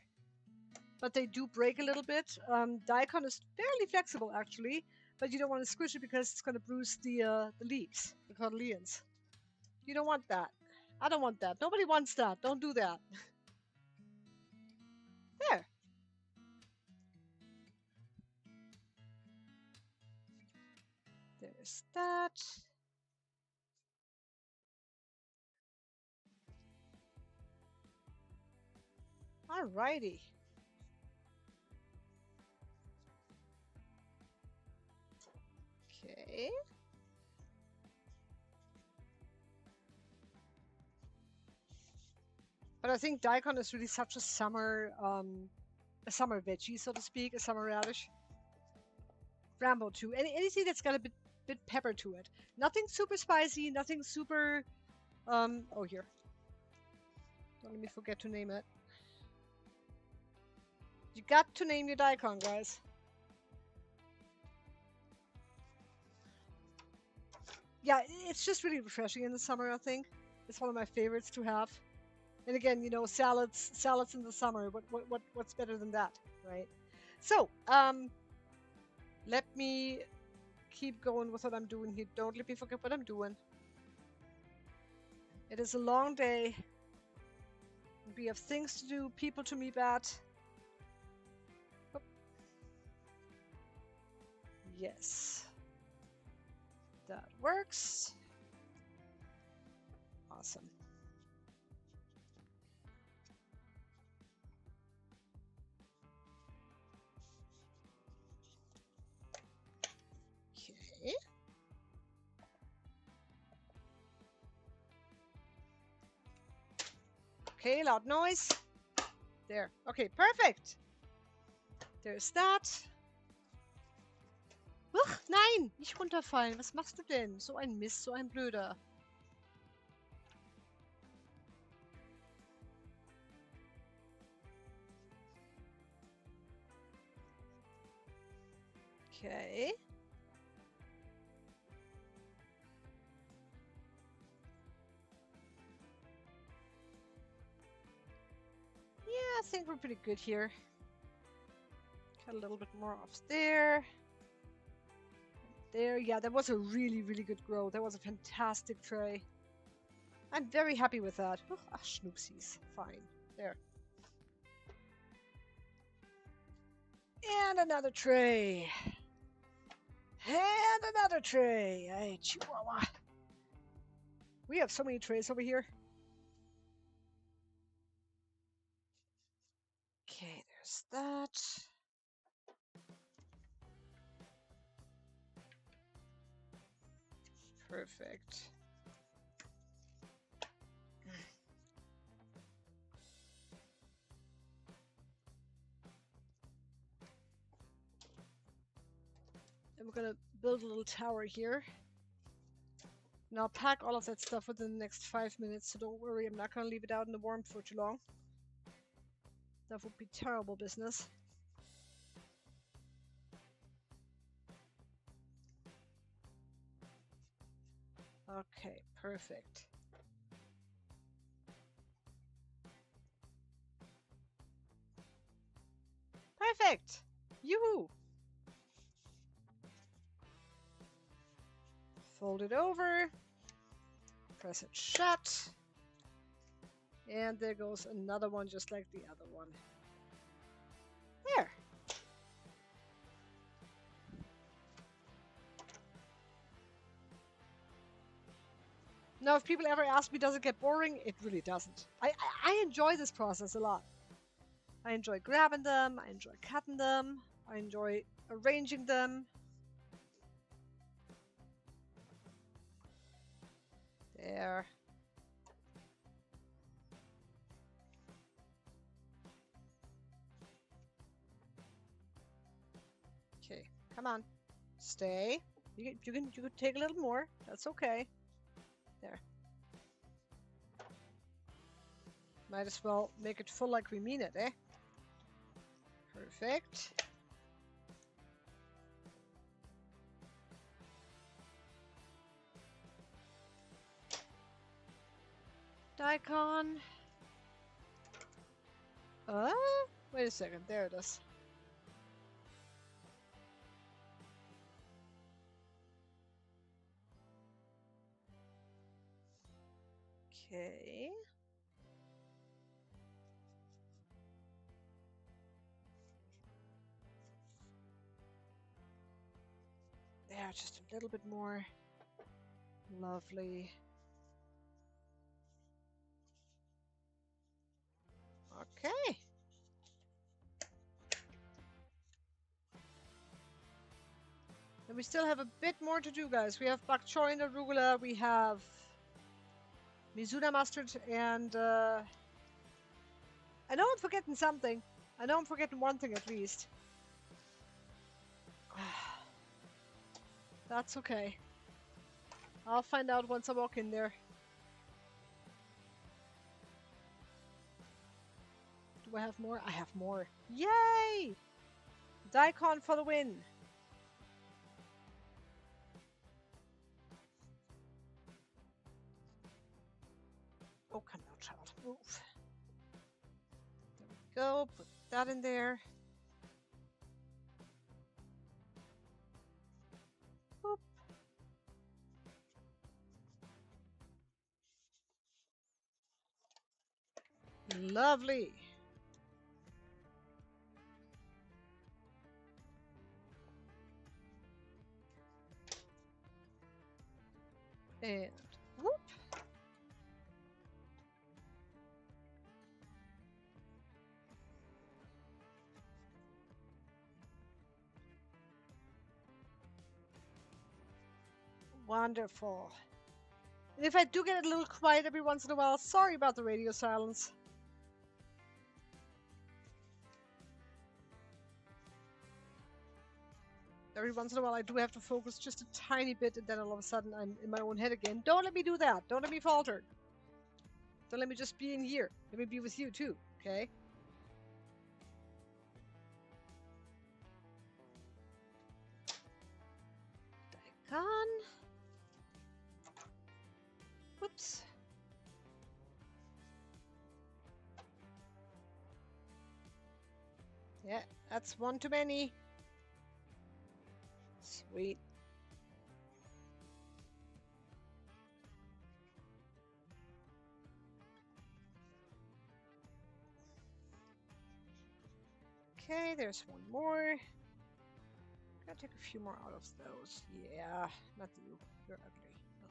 but they do break a little bit. Daikon is fairly flexible actually, but you don't want to squish it because it's going to bruise the leaves, the cotyledons. You don't want that. I don't want that. Nobody wants that. Don't do that. There. There's that. Alrighty. Okay. But I think daikon is really such a summer veggie, so to speak, a summer radish. Rambo too. Anything that's got a bit pepper to it. Nothing super spicy, nothing super oh here. Don't let me forget to name it. You got to name your daikon, guys. Yeah, it's just really refreshing in the summer, I think. It's one of my favorites to have. And again, you know, salads in the summer. What's better than that, right? So, let me keep going with what I'm doing here. Don't let me forget what I'm doing. It is a long day. We have things to do, people to meet at. Oh. Yes. That works. Awesome. Okay. Okay, loud noise. There. Okay, perfect. There's that. Uch, nein, nicht runterfallen. Was machst du denn? So ein Mist, so ein Blöder. Okay. Yeah, I think we're pretty good here. Cut a little bit more off there. There, yeah, that was a really good grow. That was a fantastic tray. I'm very happy with that. Oh, schnoopsies. Fine. There. And another tray. And another tray. Hey, Chihuahua. We have so many trays over here. Okay, there's that. Perfect. And we're gonna build a little tower here. And I'll pack all of that stuff within the next 5 minutes, so don't worry, I'm not gonna leave it out in the warmth for too long. That would be terrible business. Okay, perfect. Perfect! Yoo-hoo! Fold it over. Press it shut. And there goes another one just like the other one. There! Now, if people ever ask me, does it get boring? It really doesn't. I enjoy this process a lot. I enjoy grabbing them, I enjoy cutting them, I enjoy arranging them. There. Okay, come on. Stay. You can take a little more. That's okay. There. Might as well make it full like we mean it, eh? Perfect. Daikon. Wait a second. There it is. Okay. There, just a little bit more. Lovely. Okay. And we still have a bit more to do, guys. We have bok choy and arugula. We have Mizuna mustard, and I know I'm forgetting something. I know I'm forgetting one thing at least. That's okay. I'll find out once I walk in there. Do I have more? I have more. Yay! Daikon for the win. Oh, come now, child. Move. There we go. Put that in there. Boop. Lovely. And whoop. Wonderful. And if I do get a little quiet every once in a while, sorry about the radio silence. Every once in a while I do have to focus just a tiny bit, and then all of a sudden I'm in my own head again. Don't let me do that. Don't let me falter. Don't let me just be in here. Let me be with you too, okay? Daikon. Whoops. Yeah, that's one too many. Sweet. Okay, there's one more. Gotta take a few more out of those. Yeah, not you. You're ugly. Ugh.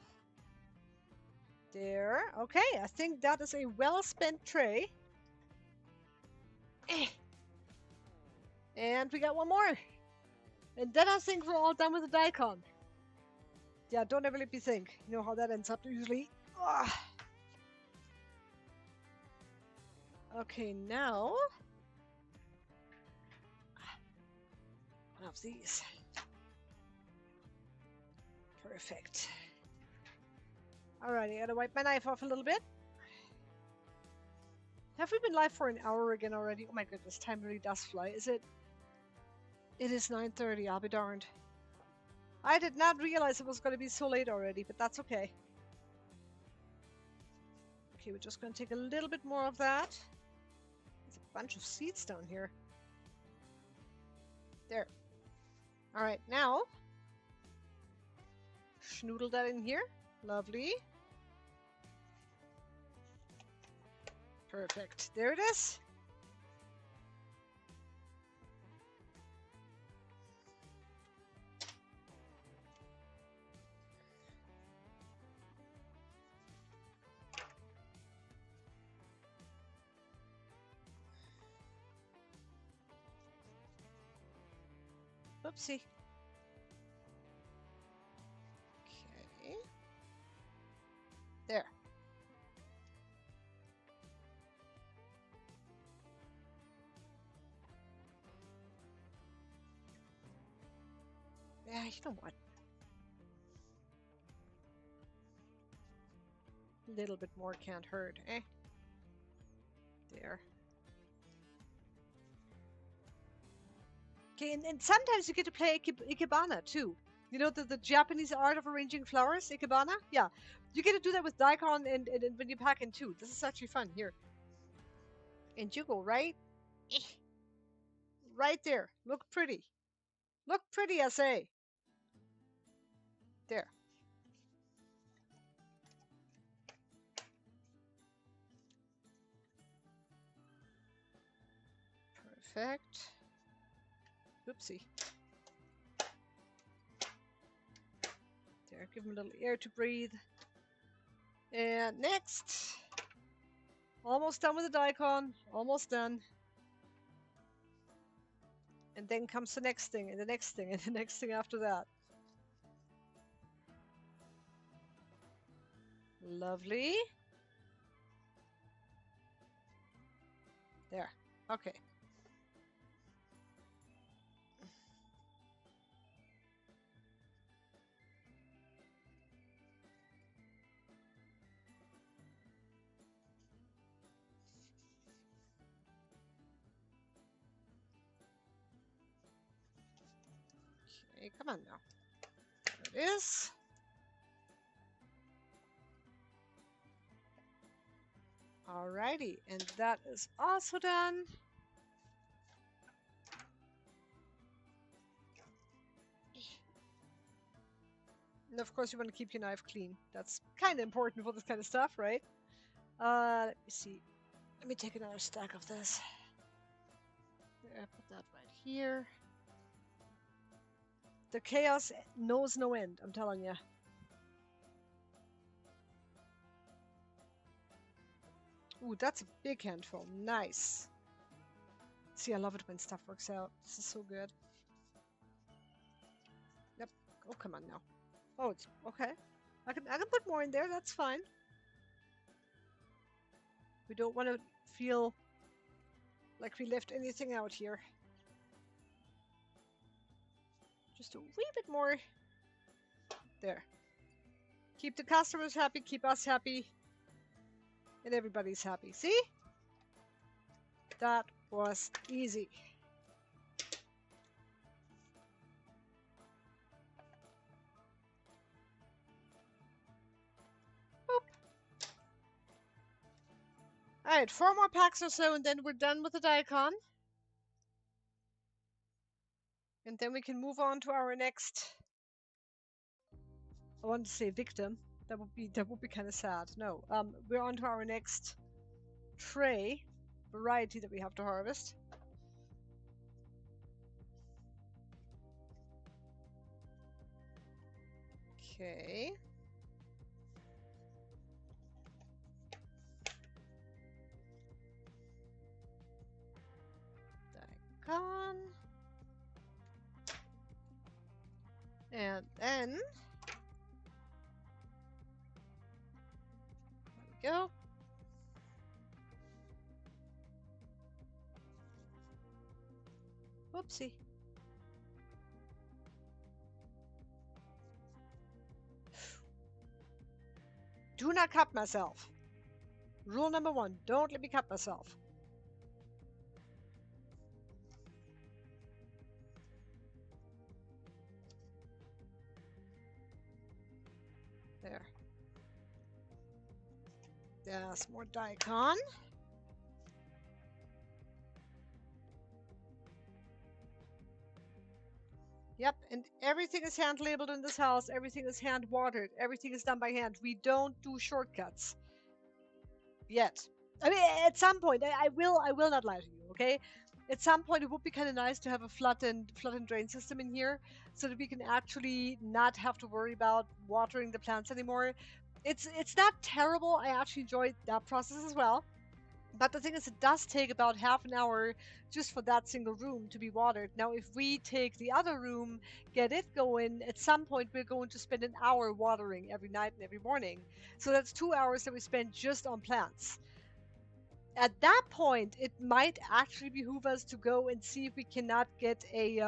There. Okay, I think that is a well-spent tray. And we got one more. And then I think we're all done with the daikon. Yeah, don't ever let me think. You know how that ends up usually. Ugh. Okay, now one of these. Perfect. Alrighty, I gotta wipe my knife off a little bit. Have we been live for an hour again already? Oh my goodness, time really does fly. Is it? It is 9:30, I'll be darned. I did not realize it was going to be so late already, but that's okay. Okay, we're just going to take a little bit more of that. There's a bunch of seeds down here. There. Alright, now schnoodle that in here. Lovely. Perfect. There it is. Oopsie. Okay. There. Yeah, you know what? A little bit more can't hurt, eh? There. Okay, and sometimes you get to play ikebana too. You know the Japanese art of arranging flowers, ikebana? Yeah. You get to do that with daikon and when you pack in too. This is actually fun. Here. And you go right right there. Look pretty. Look pretty, I say. There. Perfect. Oopsie. There, give him a little air to breathe. And next. Almost done with the daikon. Almost done. And then comes the next thing, and the next thing, and the next thing after that. Lovely. There. Okay. Okay, come on now. There it is. Alrighty, and that is also done. And of course you want to keep your knife clean. That's kind of important for this kind of stuff, right? Let me see. Let me take another stack of this. There, put that right here. The chaos knows no end, I'm telling you. Ooh, that's a big handful. Nice. See, I love it when stuff works out. This is so good. Yep. Oh, come on now. Oh, it's okay. I can put more in there. That's fine. We don't want to feel like we left anything out here. Just a wee bit more. There. Keep the customers happy, keep us happy, and everybody's happy. See? That was easy. Alright, 4 more packs or so, and then we're done with the daikon. And then we can move on to our next... I want to say victim. That would be kind of sad. No, we're on to our next tray variety that we have to harvest. Okay. Daikon. And then there we go. Whoopsie. Do not cut myself. Rule number 1, don't let me cut myself. There. There's more daikon. Yep, and everything is hand labeled in this house. Everything is hand watered. Everything is done by hand. We don't do shortcuts. Yet. I mean, at some point, I will not lie to you, okay? At some point, it would be kind of nice to have a flood and drain system in here, so that we can actually not have to worry about watering the plants anymore. It's not terrible. I actually enjoy that process as well. But the thing is, it does take about half an hour just for that single room to be watered. Now, if we take the other room, get it going, at some point we're going to spend an hour watering every night and every morning. So that's 2 hours that we spend just on plants. At that point, it might actually behoove us to go and see if we cannot get a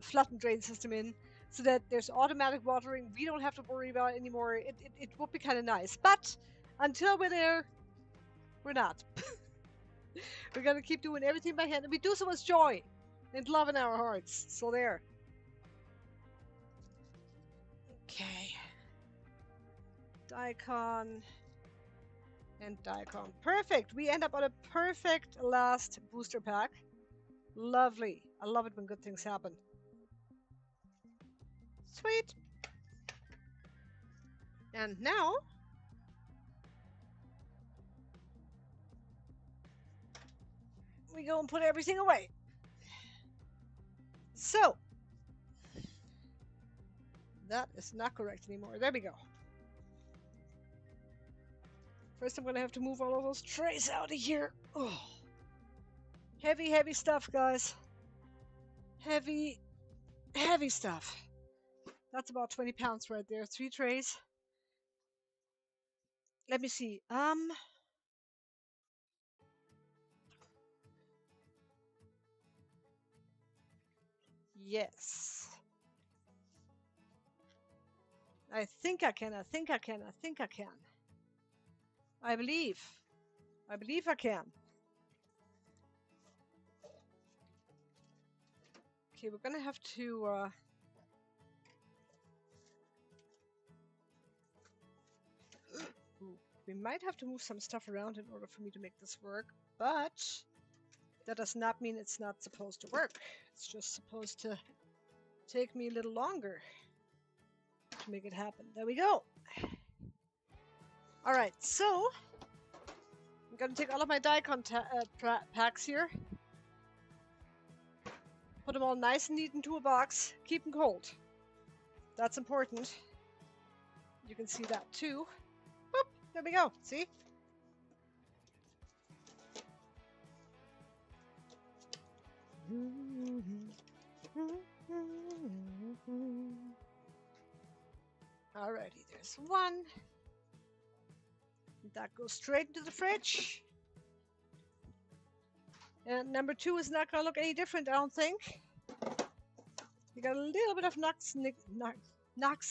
flood and drain system in, so that there's automatic watering. We don't have to worry about it anymore. It would be kind of nice. But until we're there, we're not. We're gonna keep doing everything by hand, and we do so with joy and love in our hearts. So there. Okay. Daikon and daikon. Perfect. We end up on a perfect last booster pack. Lovely. I love it when good things happen. Sweet. And now we go and put everything away. So that is not correct anymore. There we go. First, I'm gonna have to move all of those trays out of here. Oh, heavy stuff, guys. Heavy stuff. That's about 20 pounds right there. 3 trays. Let me see. Yes. I think I can. I believe I can. Okay, we're gonna have to we might have to move some stuff around in order for me to make this work, but that does not mean it's not supposed to work. It's just supposed to take me a little longer to make it happen. There we go. All right, so I'm gonna take all of my daikon packs here, put them all nice and neat into a box, keep them cold. That's important. You can see that too. Whoop, there we go. See? Alrighty, there's one. That goes straight into the fridge. And number 2 is not gonna look any different, I don't think. You got a little bit of Knox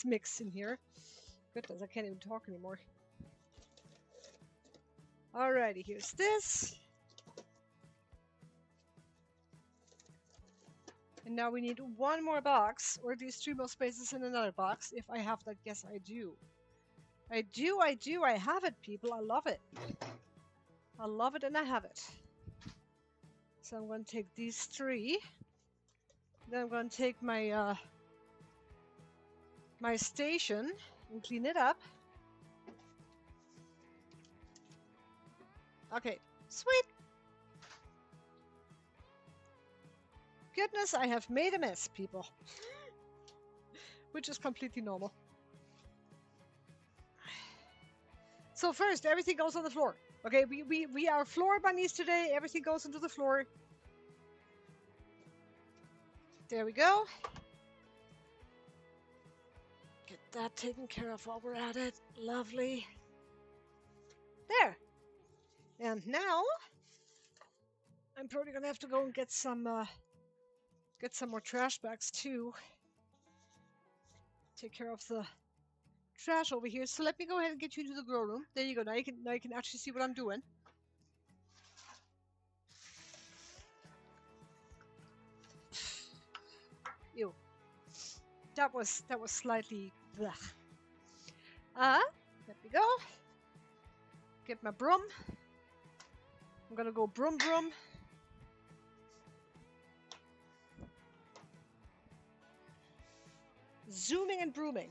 mix in here. Goodness, I can't even talk anymore. Alrighty, here's this. And now we need one more box, or at least 3 more spaces in another box, if I have that. Yes, I do. I do. I have it, people. I love it. I love it and I have it. So I'm going to take these 3. Then I'm going to take my my station and clean it up. Okay, sweet. Goodness, I have made a mess, people. which is completely normal. So first, everything goes on the floor. Okay, we are floor bunnies today. Everything goes into the floor. There we go. Get that taken care of while we're at it. Lovely. There. And now, I'm probably gonna have to go and get some more trash bags too. Take care of the trash over here. So let me go ahead and get you into the grow room. There you go. Now you can actually see what I'm doing. Ew. That was slightly blech. Let me go. Get my broom. I'm gonna go broom broom. Zooming and brooming.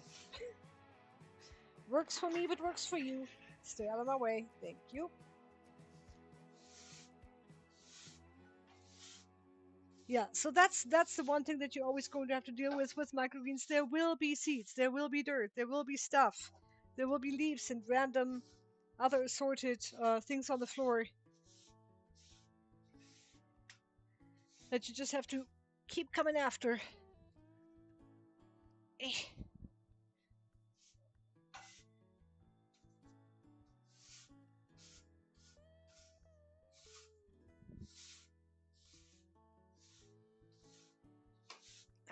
Works for me, but works for you. Stay out of my way. Thank you. Yeah, so that's the one thing that you're always going to have to deal with microgreens. There will be seeds, there will be dirt, there will be stuff, there will be leaves and random other assorted things on the floor that you just have to keep coming after.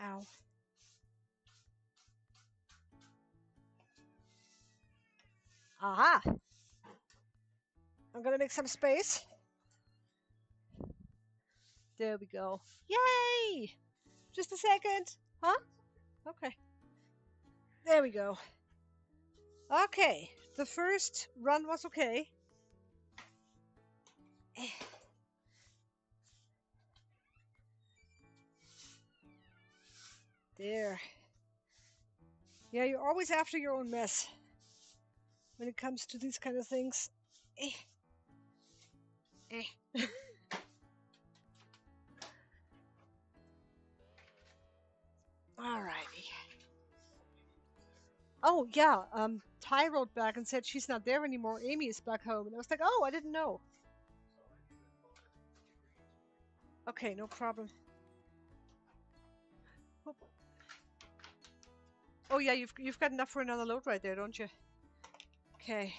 Ow. Aha! I'm gonna make some space. There we go. Yay! Just a second. Huh? Okay. There we go. Okay. The first run was okay. There. Yeah, you're always after your own mess when it comes to these kind of things. Alrighty. Oh yeah, Ty wrote back and said she's not there anymore. Amy is back home, and I was like, oh, I didn't know. Okay, no problem. Oh yeah, you've got enough for another load right there, don't you? Okay.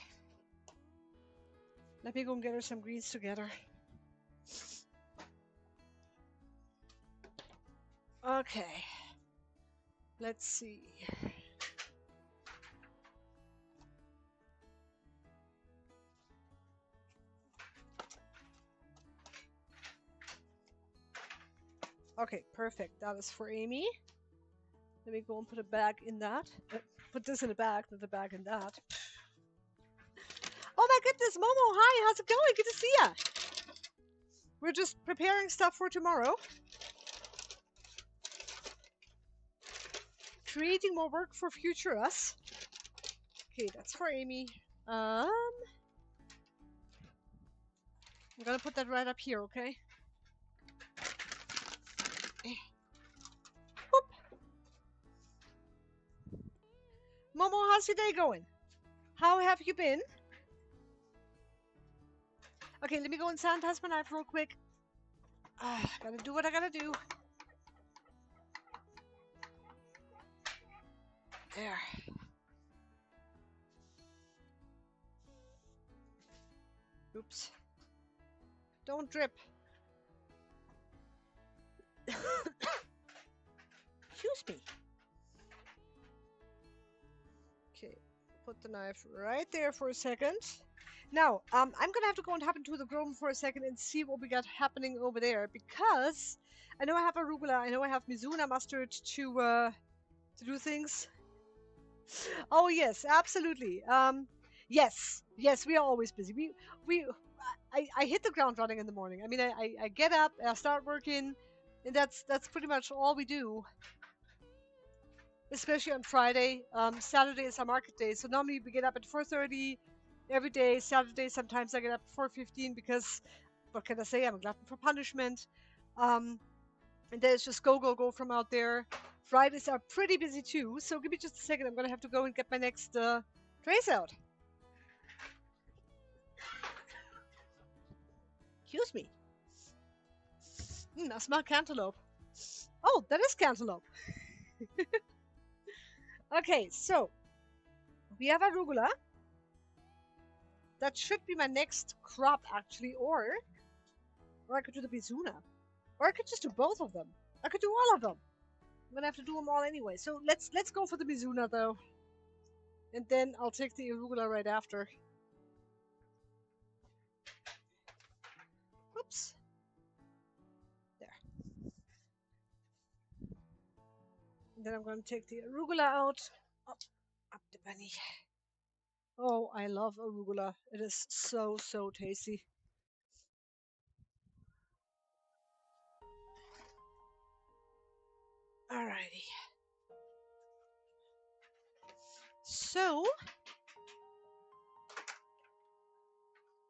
Let me go and get her some greens together. Okay. Let's see. Okay, perfect. That is for Amy. Let me go and put a bag in that. Put this in a bag, not a bag in that. Oh my goodness, Momo, hi, how's it going? Good to see ya. We're just preparing stuff for tomorrow. Creating more work for future us. Okay, that's for Amy. I'm gonna put that right up here, okay? Whoop. Momo, how's your day going? How have you been? Okay, let me go and sanitize my knife real quick. Gotta do what I gotta do. There. Oops. Don't drip. Excuse me. Okay, put the knife right there for a second. Now, I'm gonna have to go and hop into the grow room for a second and see what we got happening over there, because I know I have arugula, I know I have Mizuna mustard to do things. Oh yes, absolutely. Yes, we are always busy. I hit the ground running in the morning. I mean, I get up, I start working, and that's pretty much all we do. Especially on Friday. Saturday is our market day, so normally we get up at 4:30 every day. Saturday sometimes I get up at 4:15 because, what can I say? I'm a glutton for punishment. And then it's just go from out there Fridays are pretty busy too, so give me just a second. I'm gonna have to go and get my next trays out. Excuse me. I smell cantaloupe. Oh, that is cantaloupe. Okay, so we have arugula. That should be my next crop, actually, or I could do the Mizuna. Or I could just do both of them. I could do all of them. I'm gonna have to do them all anyway. So let's go for the Mizuna though. And then I'll take the arugula right after. Oops. There. And then I'm gonna take the arugula out. Up the bunny. Oh, I love arugula. It is so tasty. Alrighty. So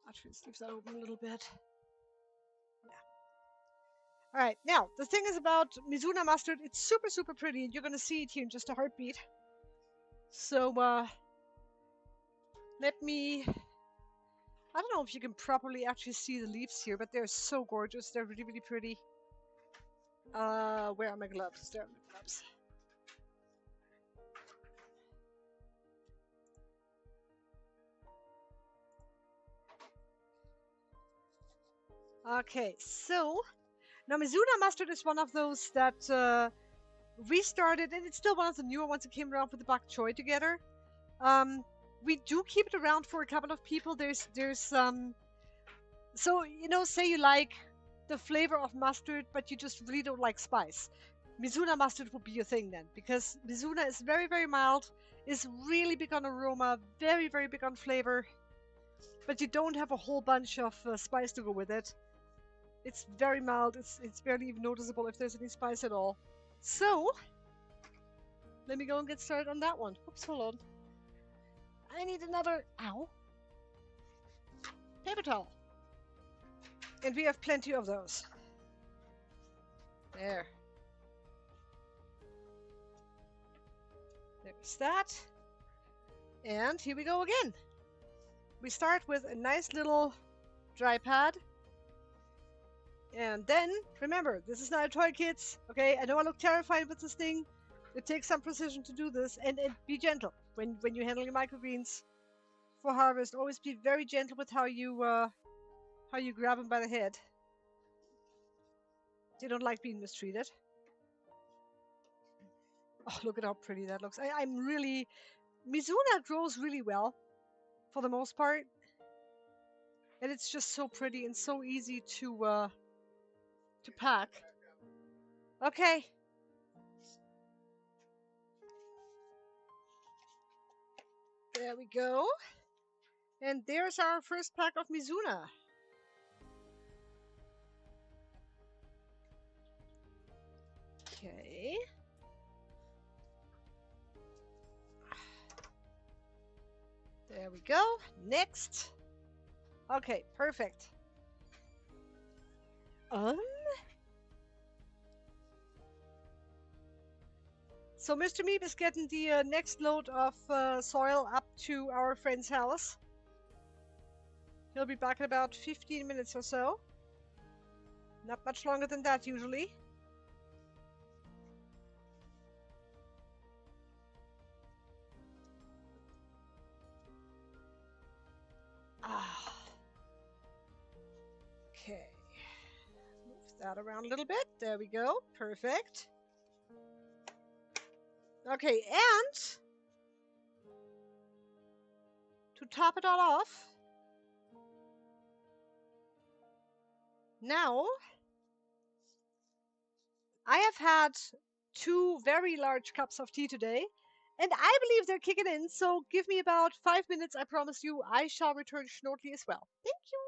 actually, let's leave that open a little bit. All right, now the thing is about Mizuna mustard, it's super pretty, and you're gonna see it here in just a heartbeat. So let me, I don't know if you can properly actually see the leaves here, but they're so gorgeous. They're really pretty. Where are my gloves? There are my gloves. Okay, so now Mizuna mustard is one of those that restarted, and it's still one of the newer ones that came around with the bok choy together. We do keep it around for a couple of people. There's so say you like the flavor of mustard, but you just really don't like spice. Mizuna mustard would be your thing then, because Mizuna is very mild, is really big on aroma, very big on flavor, but you don't have a whole bunch of spice to go with it. It's very mild. It's barely even noticeable if there's any spice at all. So let me go and get started on that one. Oops, hold on. I need another paper towel. And we have plenty of those. There's that. And here we go again. We start with a nice little dry pad. And then, remember, this is not a toy, kids. Okay, I know I look terrifying with this thing. It takes some precision to do this. And be gentle when you handle your microgreens for harvest. Always be very gentle with how you grab them by the head. They don't like being mistreated. Oh, look at how pretty that looks. I'm really... Mizuna grows really well, for the most part. And it's just so pretty and so easy to pack. Okay. There we go. And there's our first pack of Mizuna. Okay. There we go. Next. Okay, perfect. So Mr. Meep is getting the next load of soil up to our friend's house. He'll be back in about 15 minutes or so. Not much longer than that, usually. Okay. Move that around a little bit. There we go. Perfect. Okay, and to top it all off, now I have had 2 very large cups of tea today, and I believe they're kicking in, so give me about 5 minutes. I promise you I shall return shortly as well. Thank you.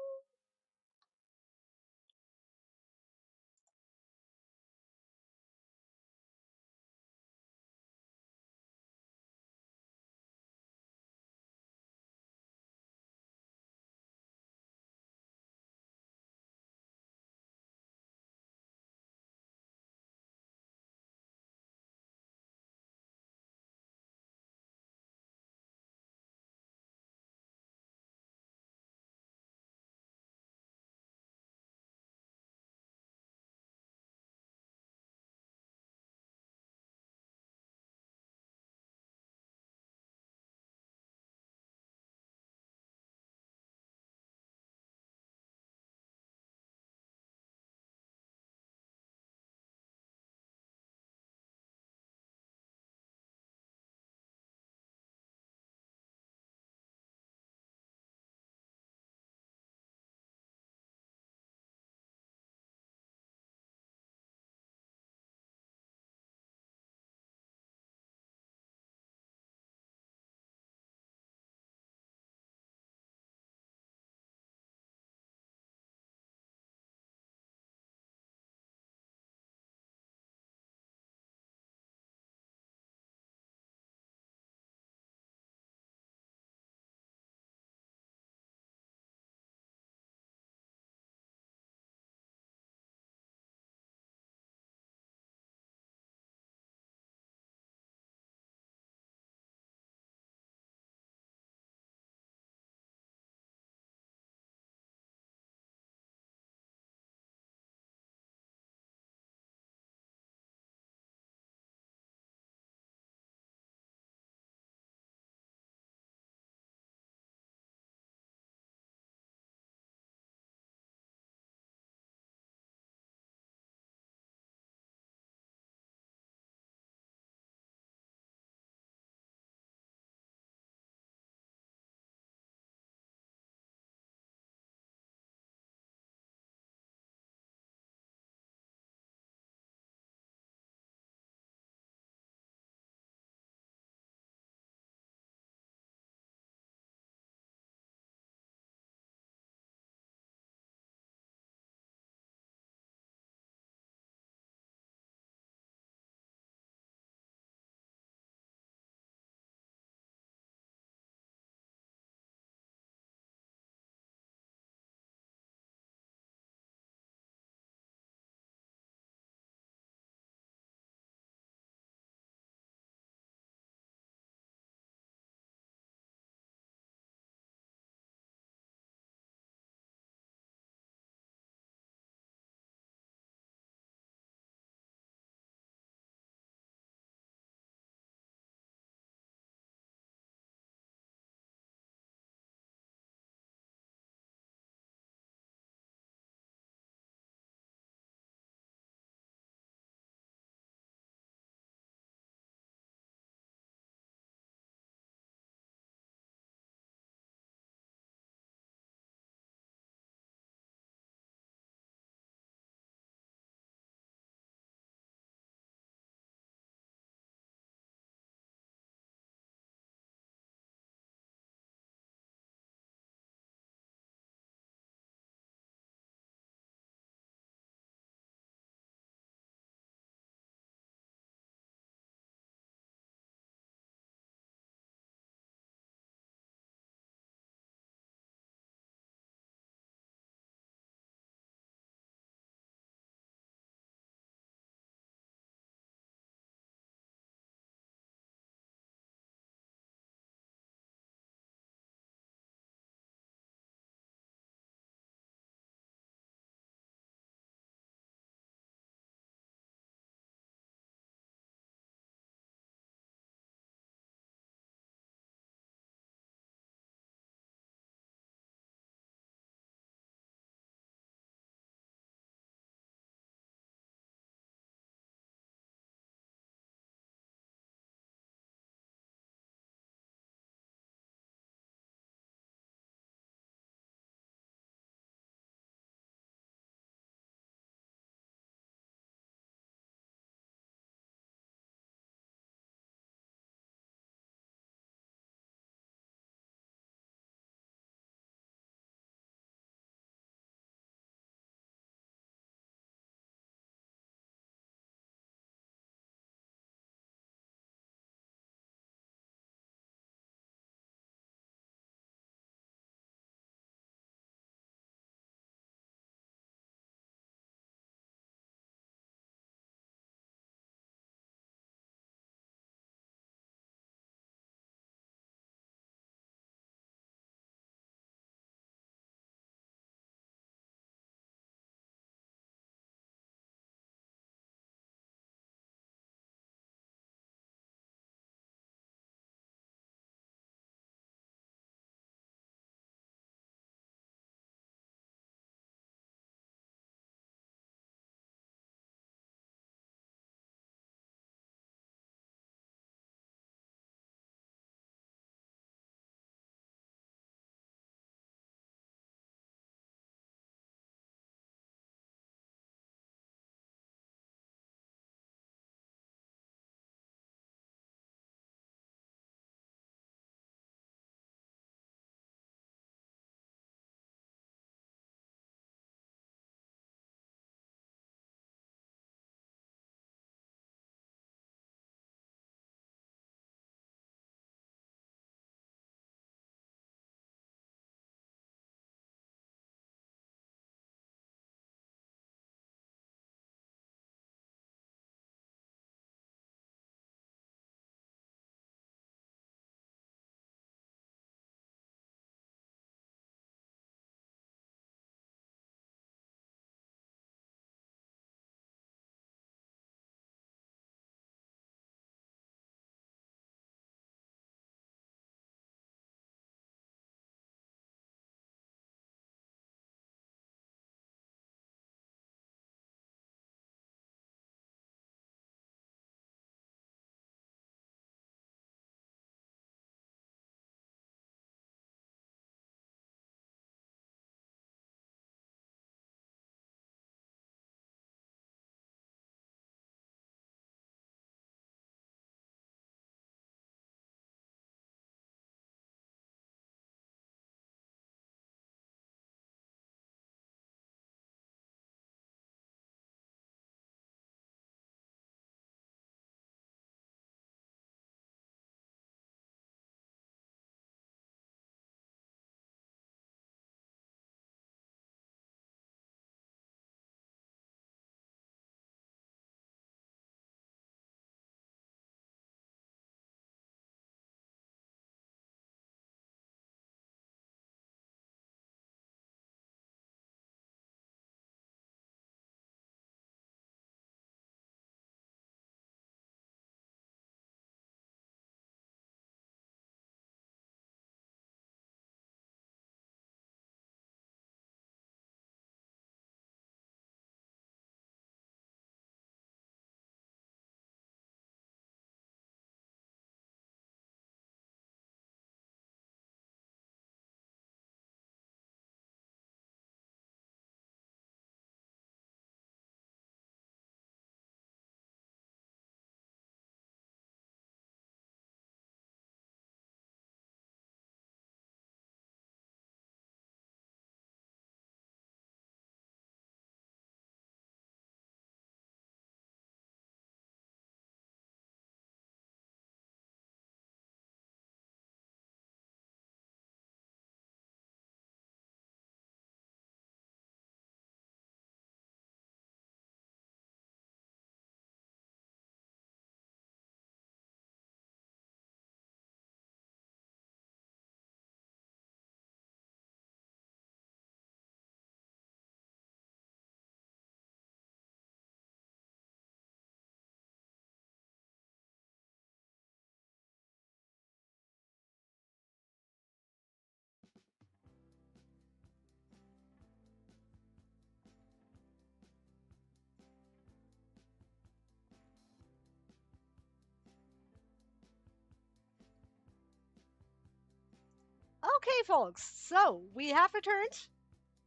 folks. So we have returned.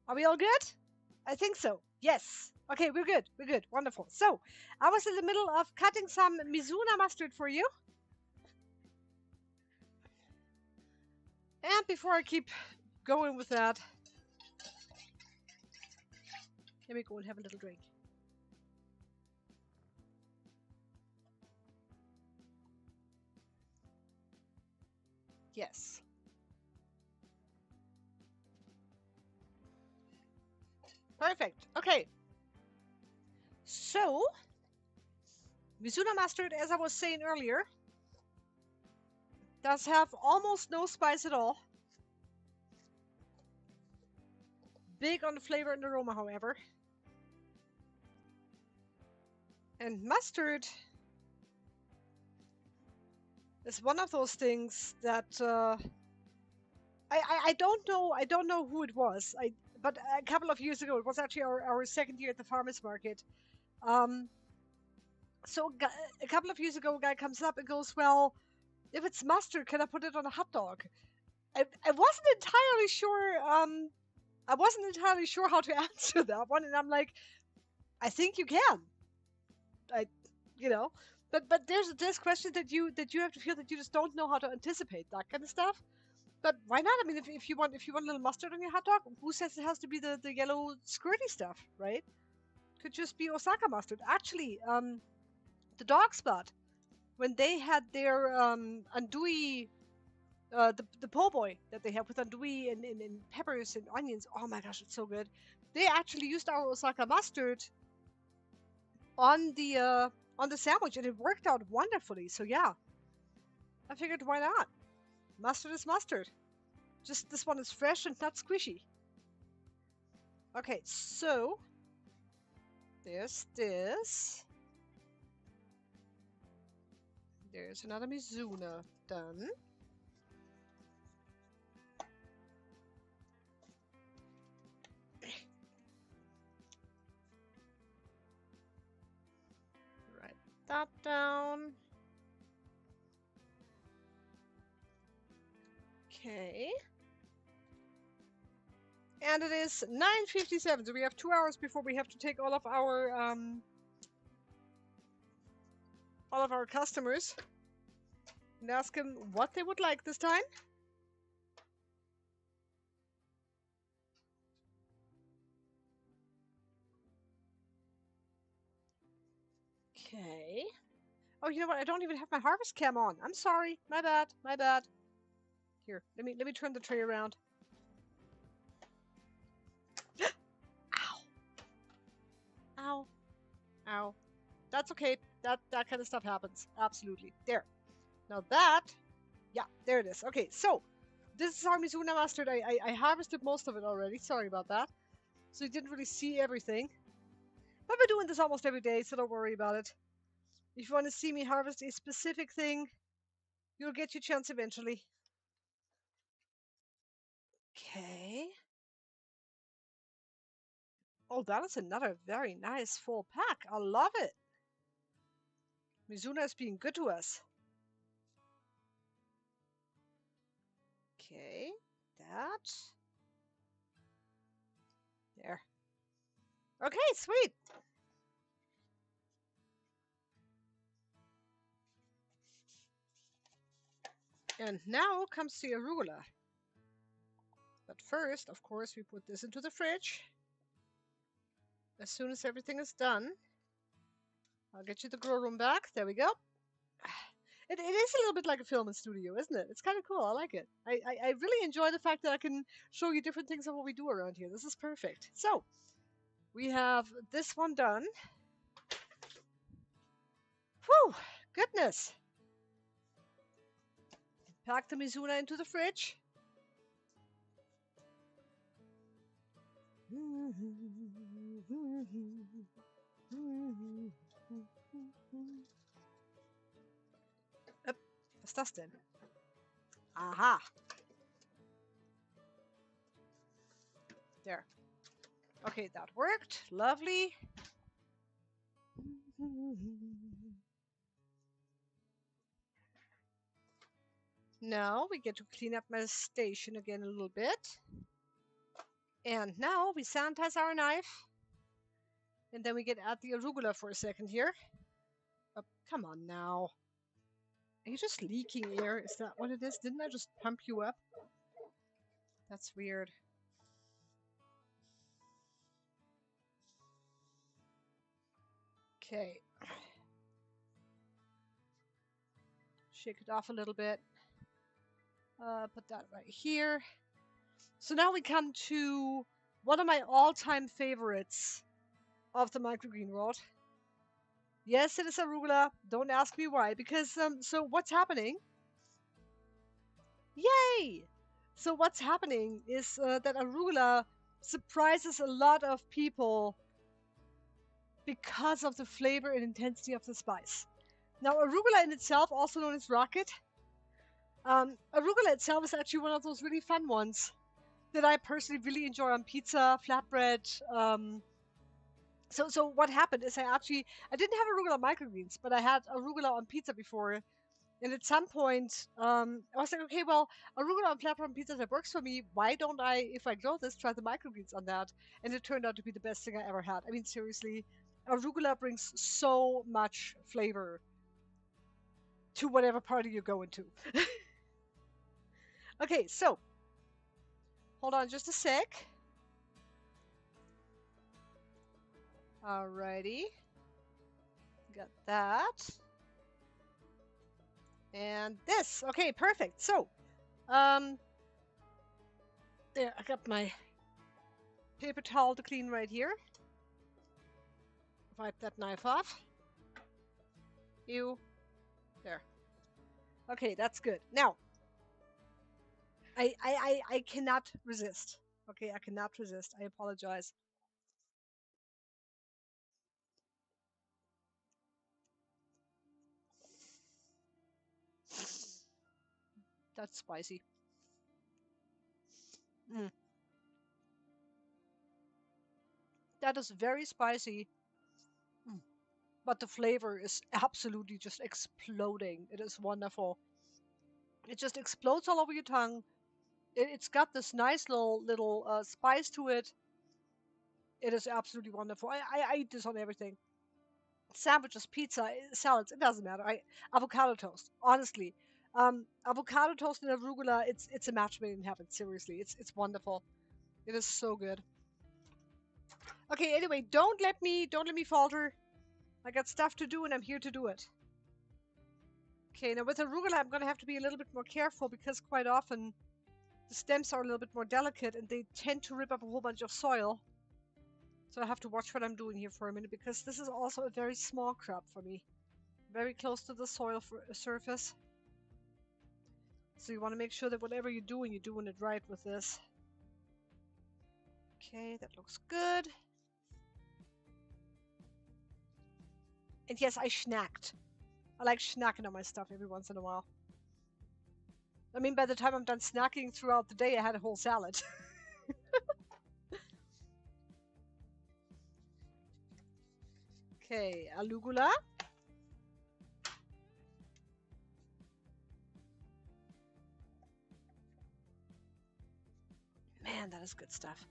Are we all good? I think so. Yes. Okay, we're good. We're good. Wonderful. So I was in the middle of cutting some Mizuna mustard for you. And before I keep going with that, let me go and have a little drink. Yes. Perfect. Okay. So, Mizuna mustard, as I was saying earlier, does have almost no spice at all. Big on the flavor and aroma, however. And mustard is one of those things that I don't know who it was. But a couple of years ago, it was actually our second year at the farmers market. So a couple of years ago, a guy comes up and goes, "Well, if it's mustard, can I put it on a hot dog?" I wasn't entirely sure. I wasn't entirely sure how to answer that one, and I'm like, I think you can. You know, but there's questions that you have to feel that you just don't know how to anticipate that kind of stuff. But why not? I mean, if you want a little mustard on your hot dog, who says it has to be the yellow squirty stuff, right? Could just be Osaka mustard. Actually, the Dog Spot, when they had their andouille, the po' boy that they have with andouille and peppers and onions. Oh my gosh, it's so good. They actually used our Osaka mustard on the sandwich, and it worked out wonderfully. So yeah, I figured why not? Mustard is mustard. Just this one is fresh and not squishy. Okay, so there's this. There's another Mizuna done. Write that down. Okay. And it is 9:57, so we have 2 hours before we have to take all of our customers and ask them what they would like this time. Okay. Oh, you know what? I don't even have my harvest cam on. I'm sorry. My bad. My bad. Here, let me turn the tray around. Ow. Ow. Ow. That's okay. That kind of stuff happens. Absolutely. There. Now that, yeah, there it is. Okay, so this is our Mizuna mustard. I harvested most of it already. Sorry about that. So you didn't really see everything. But we're doing this almost every day, so don't worry about it. If you want to see me harvest a specific thing, you'll get your chance eventually. Okay. Oh, that is another very nice full pack. I love it. Mizuna is being good to us. Okay, that. There. Okay, sweet. And now comes the arugula. But first, of course, we put this into the fridge. As soon as everything is done, I'll get you the grow room back. There we go. It is a little bit like a film and studio, isn't it? It's kind of cool. I like it. I really enjoy the fact that I can show you different things of what we do around here. This is perfect. So, we have this one done. Whew, goodness. Pack the Mizuna into the fridge. Was ist das denn? Aha. There. Okay, that worked. Lovely. Now we get to clean up my station again a little bit. And now we sanitize our knife. And then we get at the arugula for a second here. Oh, come on now. Are you just leaking air? Is that what it is? Didn't I just pump you up? That's weird. Okay. Shake it off a little bit. Put that right here. So now we come to one of my all-time favorites of the microgreen world. Yes, it is arugula. Don't ask me why. Because, so what's happening? Yay! So what's happening is that arugula surprises a lot of people because of the flavor and intensity of the spice. Now, arugula in itself, also known as rocket, arugula itself is actually one of those really fun ones that I personally really enjoy on pizza, flatbread. So what happened is I didn't have arugula microgreens, but I had arugula on pizza before. And at some point, I was like, okay, well, arugula on flatbread pizza, that works for me. Why don't I, if I grow this, try the microgreens on that? And it turned out to be the best thing I ever had. I mean, seriously, arugula brings so much flavor to whatever party you go into. Okay, so hold on just a sec. Alrighty. Got that. And this. Okay, perfect. So, there, I got my paper towel to clean right here. Wipe that knife off. Ew. There. Okay, that's good. Now, I cannot resist. Okay, I cannot resist. I apologize. That's spicy. That is very spicy. But the flavor is absolutely just exploding. It is wonderful. It just explodes all over your tongue. It's got this nice little spice to it. It is absolutely wonderful. I eat this on everything. Sandwiches, pizza, salads, it doesn't matter. Avocado toast, honestly. Avocado toast and arugula, it's a match made in heaven. Seriously, it's wonderful. It is so good. Okay, anyway, don't let me falter. I got stuff to do and I'm here to do it. Okay, now with arugula, I'm gonna have to be a little bit more careful because quite often the stems are a little bit more delicate and they tend to rip up a whole bunch of soil. So I have to watch what I'm doing here for a minute because this is also a very small crop for me. Very close to the soil surface. So you want to make sure that whatever you're doing it right with this. Okay, that looks good. And yes, I snacked. I like snacking on my stuff every once in a while. I mean, by the time I'm done snacking throughout the day, I had a whole salad. Okay, arugula. Man, that is good stuff.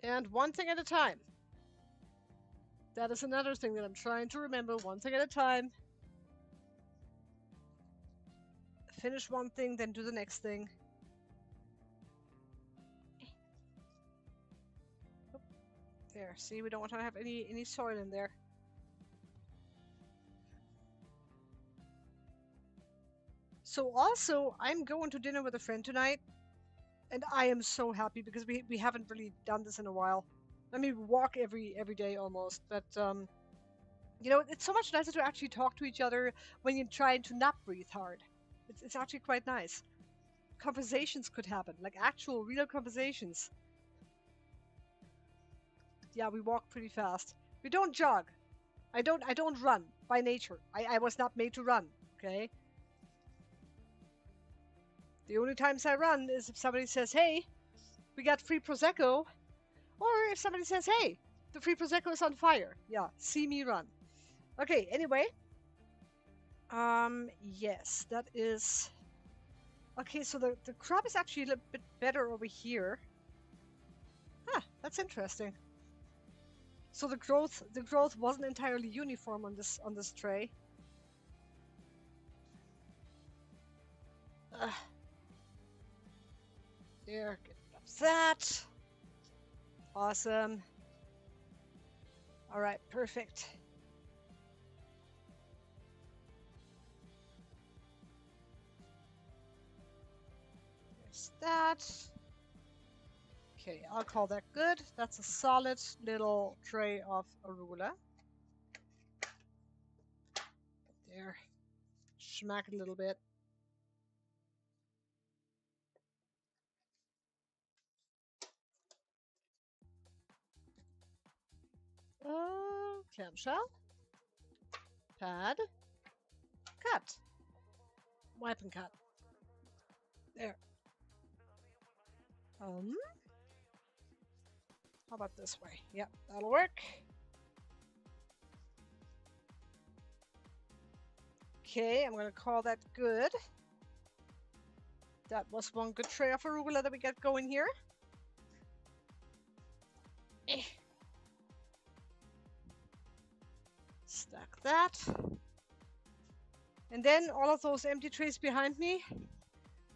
And one thing at a time. That is another thing that I'm trying to remember, one thing at a time. Finish one thing, then do the next thing. Oh, there, see, we don't want to have any soil in there. So also, I'm going to dinner with a friend tonight. And I am so happy because we haven't really done this in a while. I mean, we walk every day almost, but you know, it's so much nicer to actually talk to each other when you're trying to not breathe hard. It's actually quite nice. Conversations could happen, like actual real conversations. Yeah, we walk pretty fast. We don't jog. I don't run by nature. I was not made to run, okay? The only times I run is if somebody says, hey, we got free Prosecco, or if somebody says, hey, The free Prosecco is on fire. Yeah, see me run. Okay, anyway. Yes, that is... Okay, so the crop is actually a little bit better over here. Huh, that's interesting. So the growth wasn't entirely uniform on this tray. There, get rid of that. Awesome. All right, perfect. There's that. Okay, I'll call that good. That's a solid little tray of arugula. There. Smack it a little bit. Clamshell. Pad. Cut. Wipe and cut. There. How about this way? Yep, that'll work. Okay, I'm gonna call that good. That was one good tray of arugula that we got going here. Stack that. And then all of those empty trays behind me.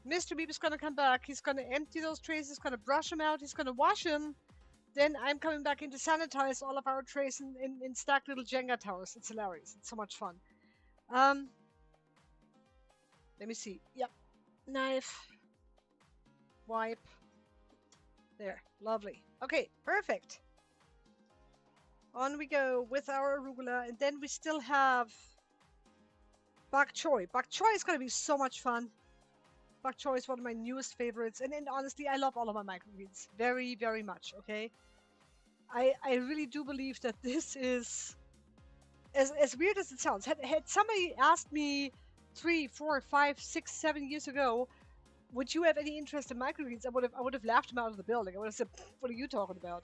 Mr. Meep is gonna come back. He's gonna empty those trays. He's gonna brush them out. He's gonna wash them. Then I'm coming back in to sanitize all of our trays in stacked little Jenga towers. It's hilarious. It's so much fun. Let me see. Yep. Knife. Wipe. There. Lovely. Okay, perfect. On we go with our arugula. And then we still have bok choy. Bok choy is going to be so much fun. Bok choy is one of my newest favorites. And honestly, I love all of my microgreens. Very, very much, okay? I really do believe that this is... As weird as it sounds, had somebody asked me 3, 4, 5, 6, 7 years ago, would you have any interest in microgreens? I would have laughed him out of the building. I would have said, what are you talking about?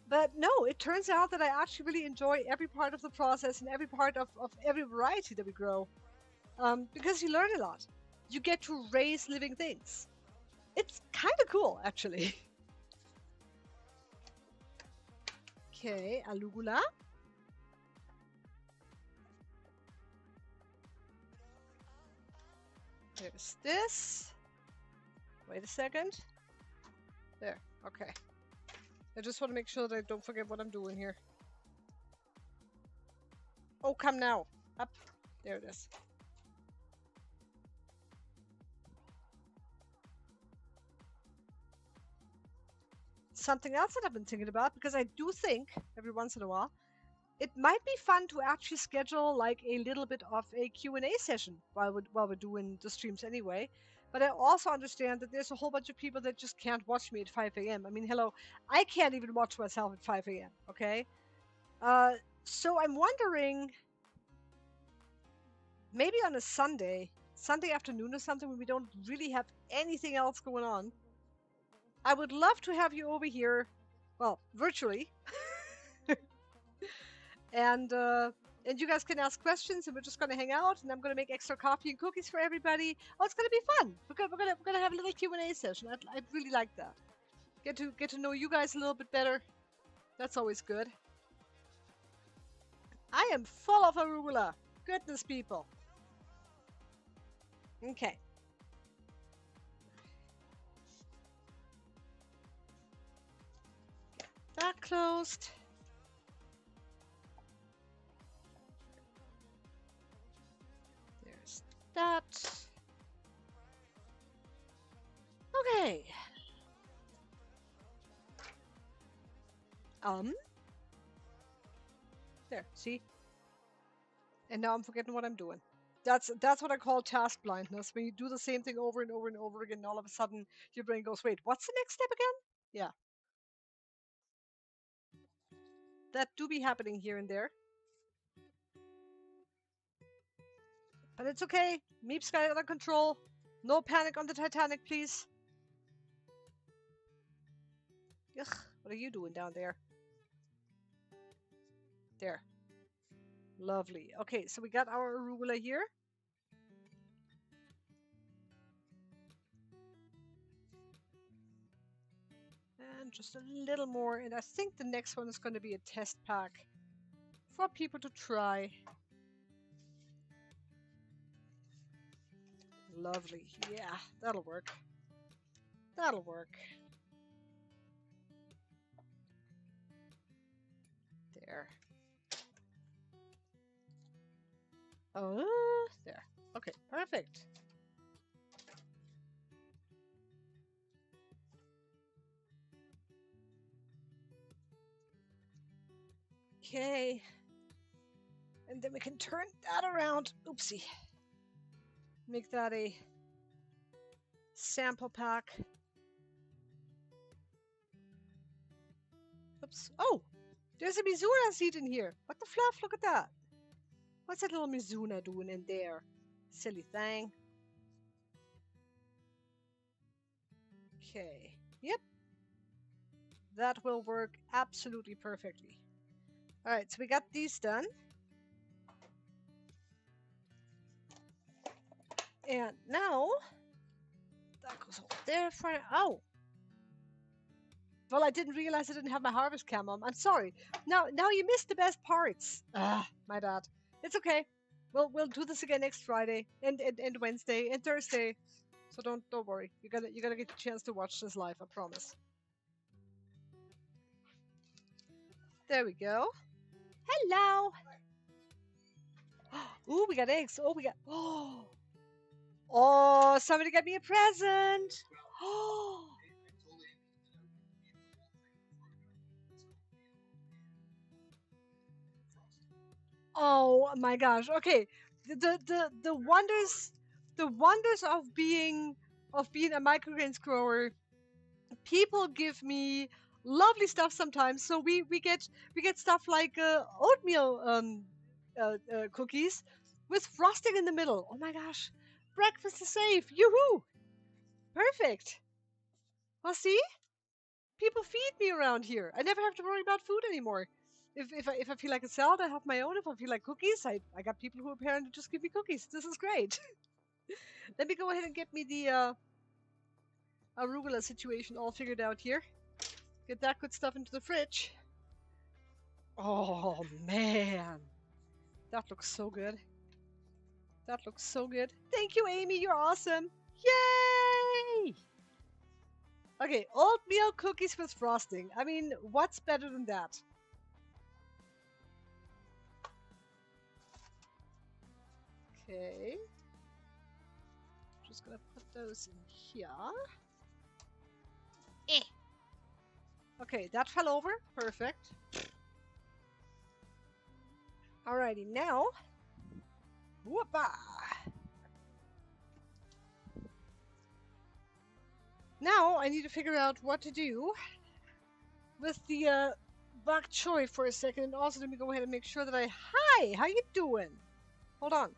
But no, it turns out that I actually really enjoy every part of the process and every part of every variety that we grow. Because you learn a lot. You get to raise living things. It's kind of cool, actually. Okay, arugula. There's this. Wait a second. There, okay. I just want to make sure that I don't forget what I'm doing here. Oh, come now. Up. There it is. Something else that I've been thinking about, because I do think every once in a while, it might be fun to actually schedule like a little bit of a Q&A session while we're doing the streams anyway. But I also understand that there's a whole bunch of people that just can't watch me at 5 a.m. I mean, hello, I can't even watch myself at 5 a.m., okay? So I'm wondering, maybe on a Sunday afternoon or something, when we don't really have anything else going on, I would love to have you over here, well, virtually, and you guys can ask questions, and we're just gonna hang out, and I'm gonna make extra coffee and cookies for everybody. Oh, it's gonna be fun. We're gonna have a little Q&A session. I'd really like that. Get to know you guys a little bit better. That's always good. I am full of arugula. Goodness, people. Okay. Get that closed. There's that. Okay. There, see? And now I'm forgetting what I'm doing. That's what I call task blindness. When you do the same thing over and over and over again, and all of a sudden your brain goes, wait, what's the next step again? Yeah. That do be happening here and there. But it's okay. Meep's got it under control. No panic on the Titanic, please. Ugh. What are you doing down there? There. Lovely. Okay, so we got our arugula here. And just a little more. And I think the next one is going to be a test pack for people to try. Lovely. Yeah, that'll work. That'll work. There. Oh, there. Okay, perfect. Okay. And then we can turn that around. Oopsie. Make that a sample pack. Oops. Oh, there's a Mizuna seed in here. What the fluff? Look at that. What's that little Mizuna doing in there? Silly thing. Okay. Yep. That will work absolutely perfectly. All right, so we got these done. And now, that goes over there for, oh. Well, I didn't realize I didn't have my harvest cam on. I'm sorry. Now you missed the best parts. Ah, my bad. It's okay. We'll do this again next Friday and Wednesday and Thursday. So don't worry. You're gonna get a chance to watch this live, I promise. There we go. Hello. Ooh, we got eggs. Oh, we got oh, somebody got me a present. Oh. Oh my gosh. Okay. The wonders of being a microgreens grower. People give me lovely stuff sometimes. So we get stuff like oatmeal cookies with frosting in the middle. Oh my gosh. Breakfast is safe. Yoo-hoo. Perfect. Well, see? People feed me around here. I never have to worry about food anymore. If I feel like a salad, I have my own. If I feel like cookies, I got people who apparently just give me cookies. This is great. Let me go ahead and get me the arugula situation all figured out here. Get that good stuff into the fridge. Oh man, that looks so good. That looks so good. Thank you, Amy. You're awesome. Yay! Okay, oatmeal cookies with frosting. I mean, what's better than that? Okay. Just gonna put those in here. Eh. Okay, that fell over. Perfect. Alrighty, now. Whoopah! Now I need to figure out what to do with the bok choy for a second, and also let me go ahead and make sure that Hi, how you doing? Hold on.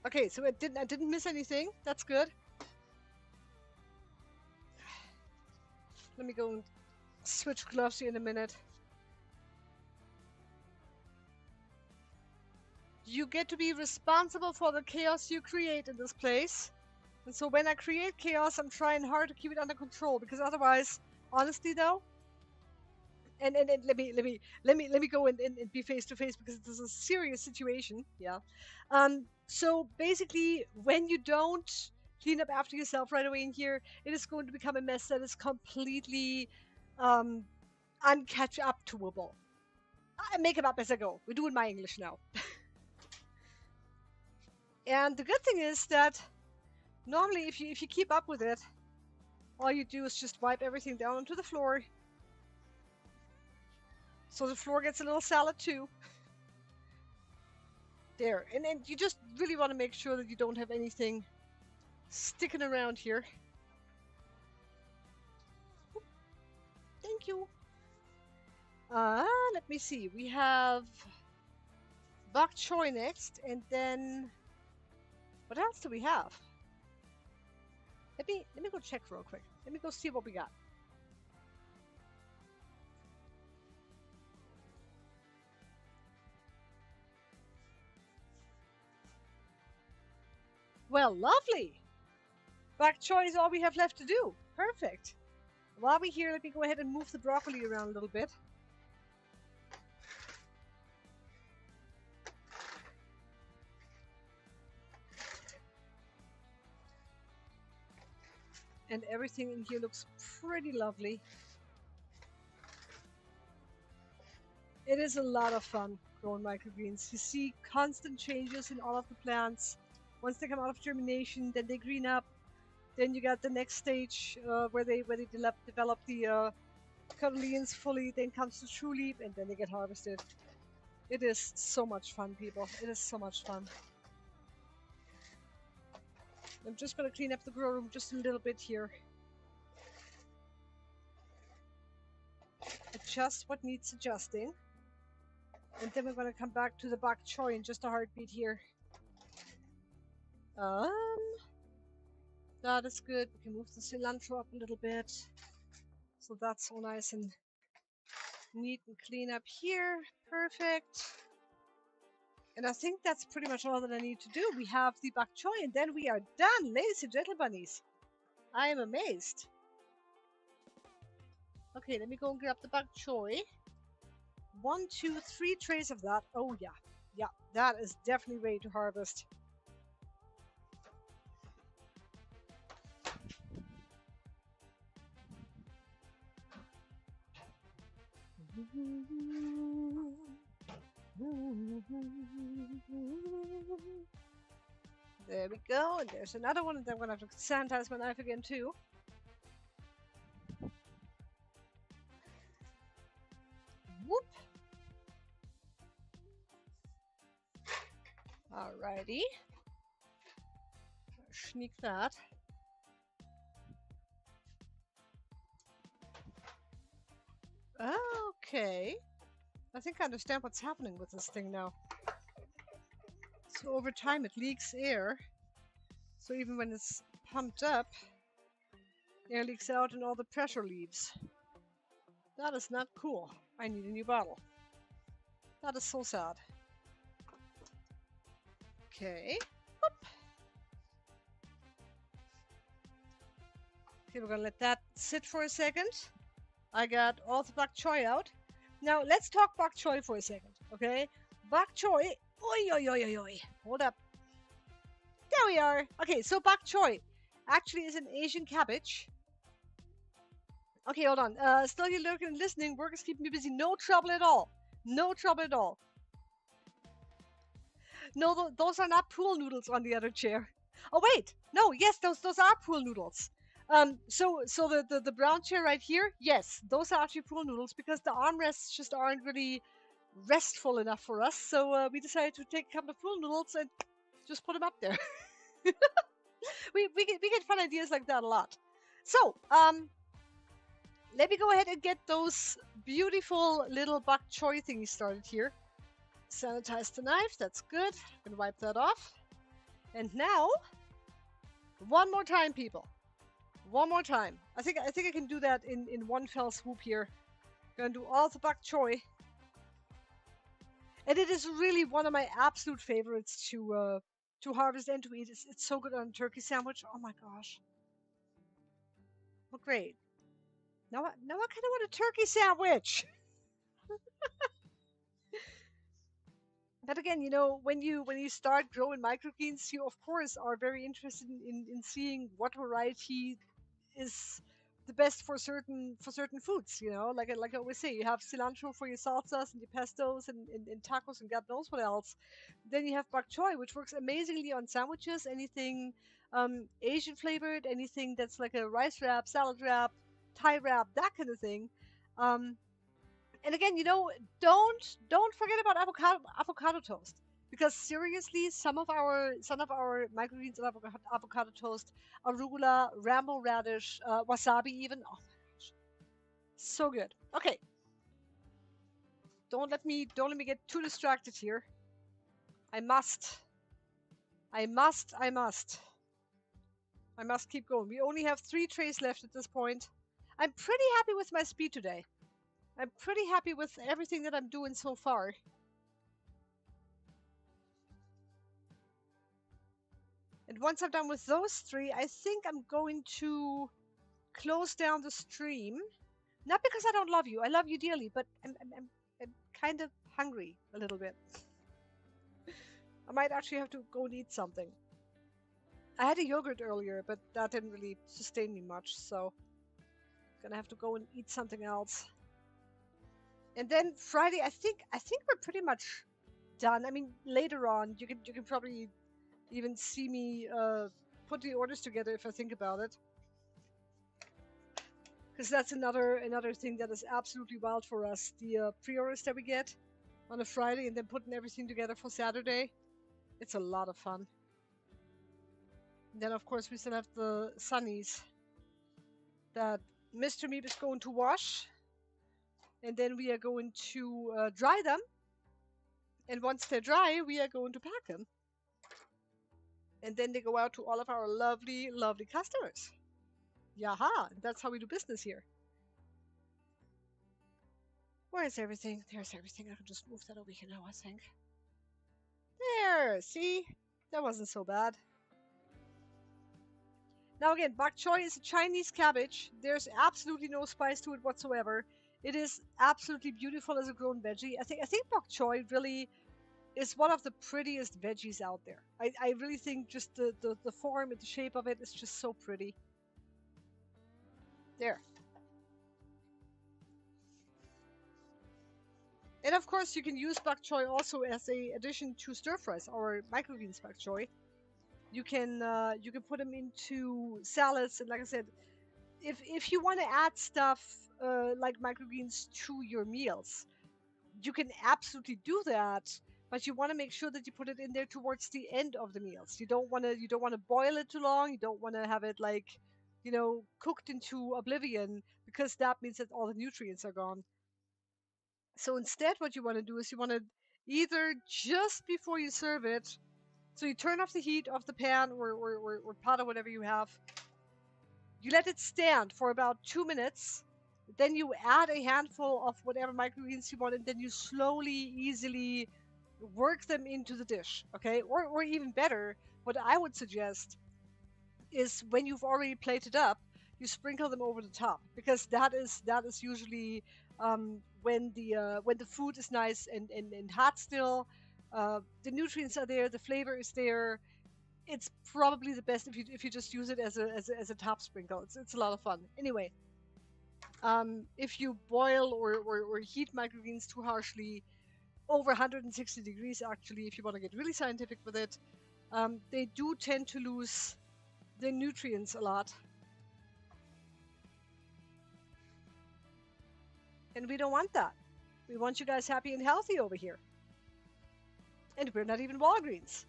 Okay, so I didn't miss anything. That's good. Let me go and switch gloves here in a minute. You get to be responsible for the chaos you create in this place. And so when I create chaos, I'm trying hard to keep it under control, because otherwise, honestly though, and let me go and be face to face, because this is a serious situation. Yeah. So basically, when you don't clean up after yourself right away in here, it is going to become a mess that is completely uncatch up toable. I make it up as I go. We're doing my English now. And the good thing is that normally if you keep up with it, all you do is just wipe everything down onto the floor. So the floor gets a little salad too. There. And then you just really want to make sure that you don't have anything sticking around here. Oop. Thank you. Let me see. We have bok choy next, and then what else do we have? Let me go check real quick. Let me go see what we got. Well, lovely. Bok choy is all we have left to do. Perfect. While we're here, let me go ahead and move the broccoli around a little bit. And everything in here looks pretty lovely. It is a lot of fun growing microgreens. You see constant changes in all of the plants. Once they come out of germination, then they green up. Then you got the next stage where they develop the cotyledons fully. Then comes the true leaf, and then they get harvested. It is so much fun, people. It is so much fun. I'm just going to clean up the grow room just a little bit here. Adjust what needs adjusting. And then we're going to come back to the bok choy in just a heartbeat here. That is good. We can move the cilantro up a little bit. So that's all nice and neat and clean up here. Perfect. And I think that's pretty much all that I need to do. We have the bok choy and then we are done, ladies and gentlemen. I am amazed. Okay, let me go and grab the bok choy. 1, 2, 3 trays of that. Oh yeah. Yeah, that is definitely ready to harvest. There we go, and there's another one, and then I'm gonna have to sanitize my knife again too. Whoop. Alrighty. Sneak that. Okay. I think I understand what's happening with this thing now. So over time it leaks air. So even when it's pumped up, air leaks out and all the pressure leaves. That is not cool. I need a new bottle. That is so sad. Okay. Whoop. Okay, we're gonna let that sit for a second. I got all the bok choy out. Now let's talk bok choy for a second, okay? Bok choy, oi, oi, oi, oi, oi. Hold up. There we are. Okay, so bok choy actually is an Asian cabbage. Okay, hold on. Still here lurking and listening. Work is keeping me busy. No trouble at all. No trouble at all. No, those are not pool noodles on the other chair. Oh wait, no, yes, those are pool noodles. So the brown chair right here, yes, those are actually pool noodles because the armrests just aren't really restful enough for us. So we decided to take a couple of pool noodles and just put them up there. we get fun ideas like that a lot. So let me go ahead and get those beautiful little bok choy thingies started here. Sanitize the knife. That's good. I'm gonna wipe that off. And now, one more time, people. One more time. I think I can do that in one fell swoop here. Gonna do all the bok choy. And it is really one of my absolute favorites to harvest and to eat. It's so good on a turkey sandwich. Oh my gosh. Well, great. Now I kind of want a turkey sandwich. But again, you know, when you start growing microgreens, you of course are very interested in seeing what variety is the best for certain foods. You know, like I always say, you have cilantro for your salsas and your pestos and tacos and God knows what else. Then you have bok choy, which works amazingly on sandwiches, anything Asian flavored, anything that's like a rice wrap, salad wrap, Thai wrap, that kind of thing. Um, and again, you know, don't forget about avocado toast because seriously, some of our microgreens and avocado toast, arugula, ramble radish, wasabi, even. Oh my gosh, so good. Okay, don't let me get too distracted here. I must. I must keep going. We only have 3 trays left at this point. I'm pretty happy with my speed today. I'm pretty happy with everything that I'm doing so far. And once I'm done with those 3, I think I'm going to close down the stream. Not because I don't love you. I love you dearly, but I'm kind of hungry a little bit. I might actually have to go and eat something. I had a yogurt earlier, but that didn't really sustain me much, so I'm gonna have to go and eat something else. And then Friday, I think we're pretty much done. I mean, later on, you can probably even see me put the orders together if I think about it, because that's another thing that is absolutely wild for us. The pre-orders that we get on a Friday and then putting everything together for Saturday. It's a lot of fun. And then of course we still have the sunnies that Mr. Meep is going to wash, and then we are going to dry them. And once they're dry, we are going to pack them. And then they go out to all of our lovely, lovely customers. Yaha! That's how we do business here. Where is everything? There's everything. I can just move that over here now, I think. There! See? That wasn't so bad. Now again, bok choy is a Chinese cabbage. There's absolutely no spice to it whatsoever. It is absolutely beautiful as a grown veggie. I think bok choy really is one of the prettiest veggies out there. I really think just the form and the shape of it is just so pretty. There. And of course you can use bok choy also as a addition to stir fries or microgreens bok choy. You can put them into salads, and like I said, if you want to add stuff like microgreens to your meals, you can absolutely do that. But you want to make sure that you put it in there towards the end of the meals. You don't want to boil it too long. You don't want to have it like, cooked into oblivion, because that means that all the nutrients are gone. So instead, what you want to do is you want to either just before you serve it, so you turn off the heat of the pan or pot or whatever you have. You let it stand for about 2 minutes. Then you add a handful of whatever microgreens you want, and then you slowly, easily work them into the dish. Okay? Or even better, what I would suggest is when you've already plated up, you sprinkle them over the top, because that is usually when the food is nice and hot still. The nutrients are there, the flavor is there. It's probably the best if you just use it as a top sprinkle. It's a lot of fun. Anyway, if you boil or heat microgreens too harshly, over 160 degrees actually, if you want to get really scientific with it, they do tend to lose the nutrients a lot. And we don't want that. We want you guys happy and healthy over here. And we're not even Walgreens.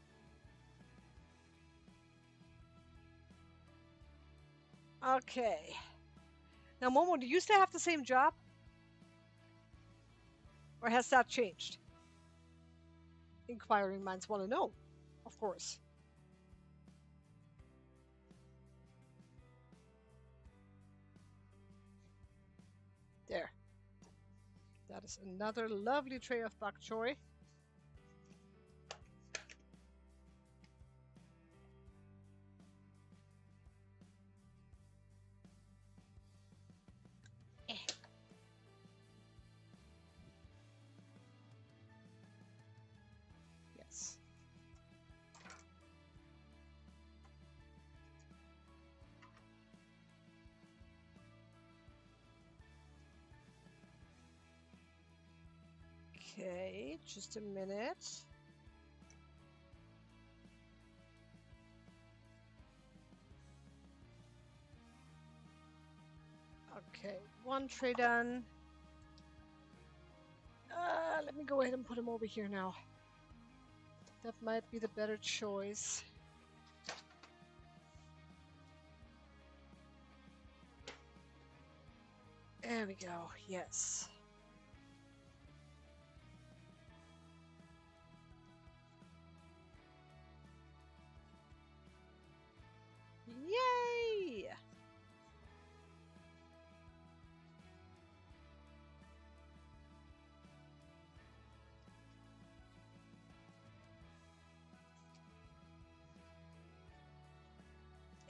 Okay. Now, Momo, do you still have the same job? Or has that changed? Inquiring minds want to know, of course. There. That is another lovely tray of bok choy. Yes. Okay, just a minute. Okay, one tray done. Let me go ahead and put them over here now. That might be the better choice. There we go, yes. Yay!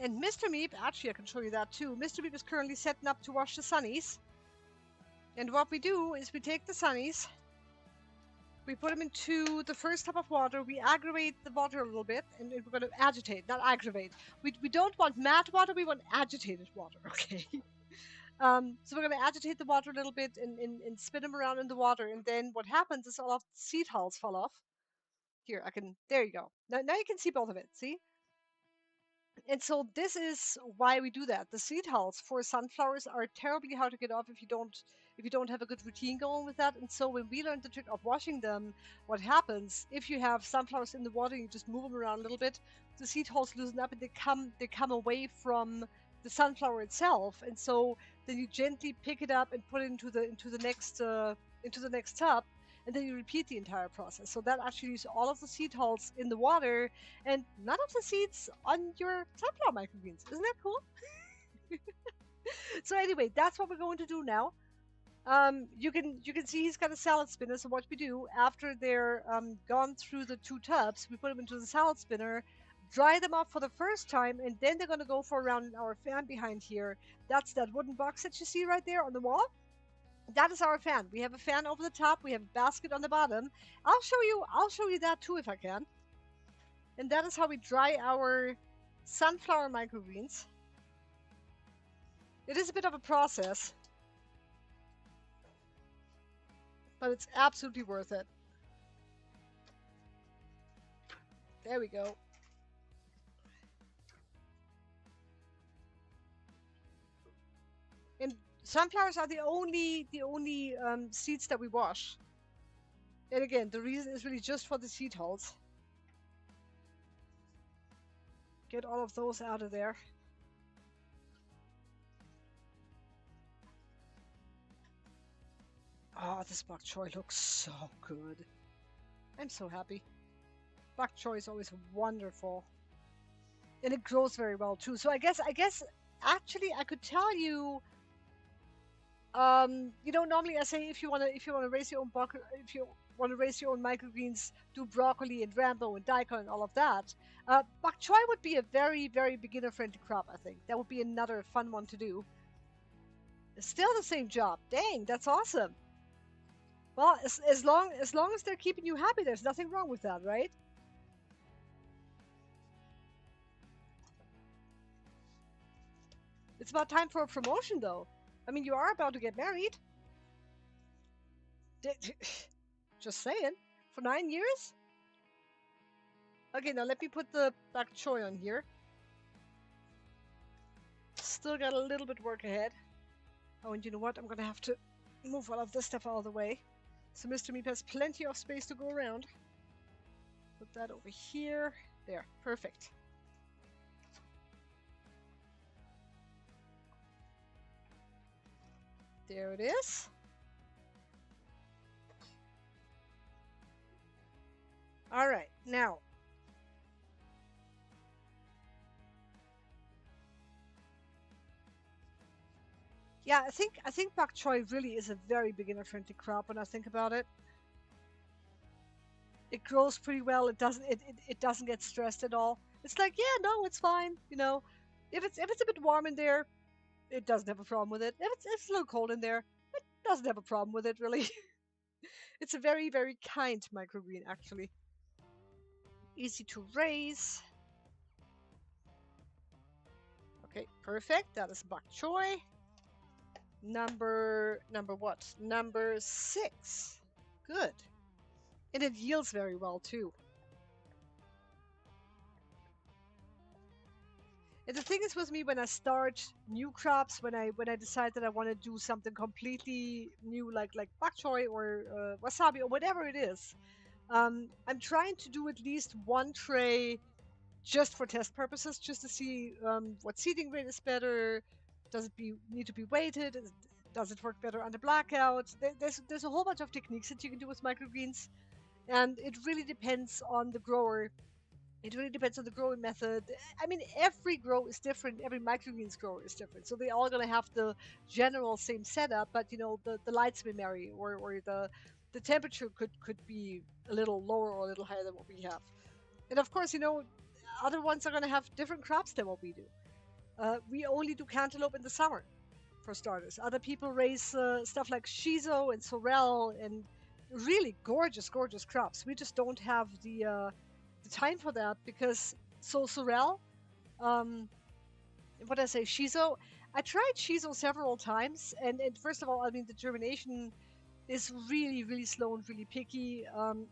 And Mr. Meep, actually I can show you that too. Mr. Meep is currently setting up to wash the sunnies. And what we do is we take the sunnies, we put them into the first tub of water, we aggravate the water a little bit, and we're going to agitate, not aggravate. We don't want mad water, we want agitated water, okay? So we're going to agitate the water a little bit and spin them around in the water, and then what happens is all of the seed hulls fall off. Here, there you go. Now you can see both of it, see? And so this is why we do that. The seed hulls for sunflowers are terribly hard to get off if you don't have a good routine going with that. And so when we learned the trick of washing them, what happens if you have sunflowers in the water, you just move them around a little bit, the seed hulls loosen up and they come away from the sunflower itself. And so then you gently pick it up and put it into the next tub, and then you repeat the entire process. So that actually leaves all of the seed hulls in the water and none of the seeds on your sunflower microgreens. Isn't that cool? So anyway, that's what we're going to do now. You can see he's got a salad spinner. So what we do after they're gone through the 2 tubs, we put them into the salad spinner, dry them off for the first time, and then they're going to go for a round in our fan behind here. That's that wooden box that you see right there on the wall. That is our fan. We have a fan over the top. We have a basket on the bottom. I'll show you that too if I can. And that is how we dry our sunflower microgreens. It is a bit of a process, but it's absolutely worth it. There we go. And sunflowers are the only seeds that we wash. And again, the reason is really just for the seed hulls. Get all of those out of there. Oh, this bok choy looks so good. I'm so happy. Bok choy is always wonderful. And it grows very well too. So I guess actually I could tell you normally I say if you want to raise your own if you want to raise your own microgreens, do broccoli and rambo and daikon and all of that. Bok choy would be a very, very beginner-friendly crop, I think. That would be another fun one to do. Still the same job. Dang, that's awesome. Well, as long as they're keeping you happy, there's nothing wrong with that, right? It's about time for a promotion, though. I mean, you are about to get married. Just saying. For 9 years? Okay, now let me put the bok choy on here. Still got a little bit work ahead. Oh, and you know what? I'm gonna have to move all of this stuff out of the way. So Mr. Meep has plenty of space to go around. Put that over here. There, perfect. There it is. All right, now. Yeah, I think bok choy really is a very beginner-friendly crop when I think about it. It grows pretty well. It doesn't get stressed at all. It's like, yeah, no, it's fine. You know, if it's a bit warm in there, it doesn't have a problem with it. If it's a little cold in there, it doesn't have a problem with it really. It's a very, very kind microgreen actually. Easy to raise. Okay, perfect. That is bok choy. Number what? Number 6. Good. And it yields very well too. And the thing is with me when I start new crops, when I decide that I want to do something completely new, like bok choy or wasabi or whatever it is, I'm trying to do at least one tray just for test purposes, just to see what seeding rate is better. Does it need to be weighted? Does it work better under blackout? There's a whole bunch of techniques that you can do with microgreens, and it really depends on the grower. It really depends on the growing method. I mean, every grow is different. Every microgreens grower is different. So they're all going to have the general same setup, but the lights may vary, or the temperature could be a little lower or a little higher than what we have. And of course, other ones are going to have different crops than what we do. We only do cantaloupe in the summer, for starters. Other people raise stuff like shiso and sorrel and really gorgeous, gorgeous crops. We just don't have the time for that because sorrel, um, what did I say, shiso. I tried shiso several times, and first of all, I mean the germination is really, really slow and really picky.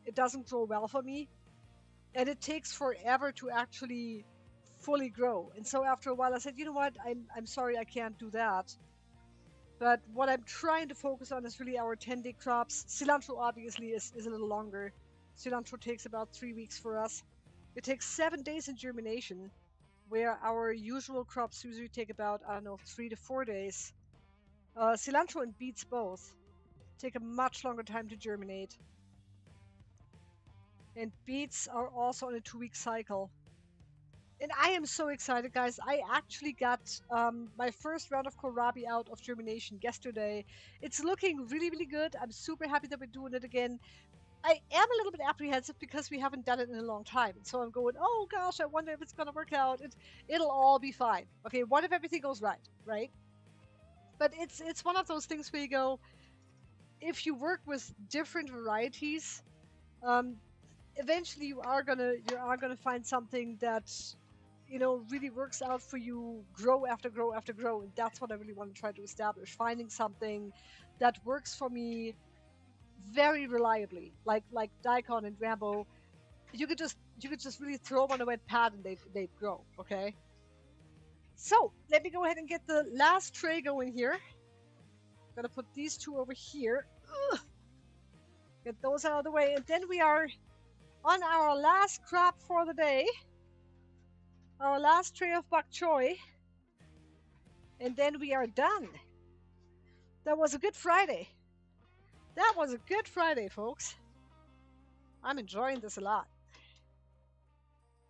It doesn't grow well for me, and it takes forever to actually fully grow. And so after a while, I said, you know what, I'm sorry, I can't do that. But what I'm trying to focus on is really our 10-day crops. Cilantro obviously is a little longer. Cilantro takes about 3 weeks for us. It takes 7 days in germination, where our usual crops usually take about, I don't know, 3 to 4 days. Cilantro and beets both take a much longer time to germinate. And beets are also on a 2-week cycle. And I am so excited, guys. I actually got my first round of kohlrabi out of germination yesterday. It's looking really, really good. I'm super happy that we're doing it again. I am a little bit apprehensive because we haven't done it in a long time. So I'm going, oh gosh, I wonder if it's going to work out. It'll all be fine. Okay, what if everything goes right, right? But it's one of those things where you go, if you work with different varieties, um, eventually you are gonna find something that really works out for you, grow after grow after grow. And that's what I really want to try to establish, finding something that works for me very reliably, like daikon and rambo. You could just really throw them on a wet pad and they'd grow. Okay, so let me go ahead and get the last tray going here. Gonna put these two over here. Ugh. Get those out of the way, and then we are on our last crop for the day. Our last tray of bok choy, and then we are done. That was a good Friday. That was a good Friday, folks. I'm enjoying this a lot.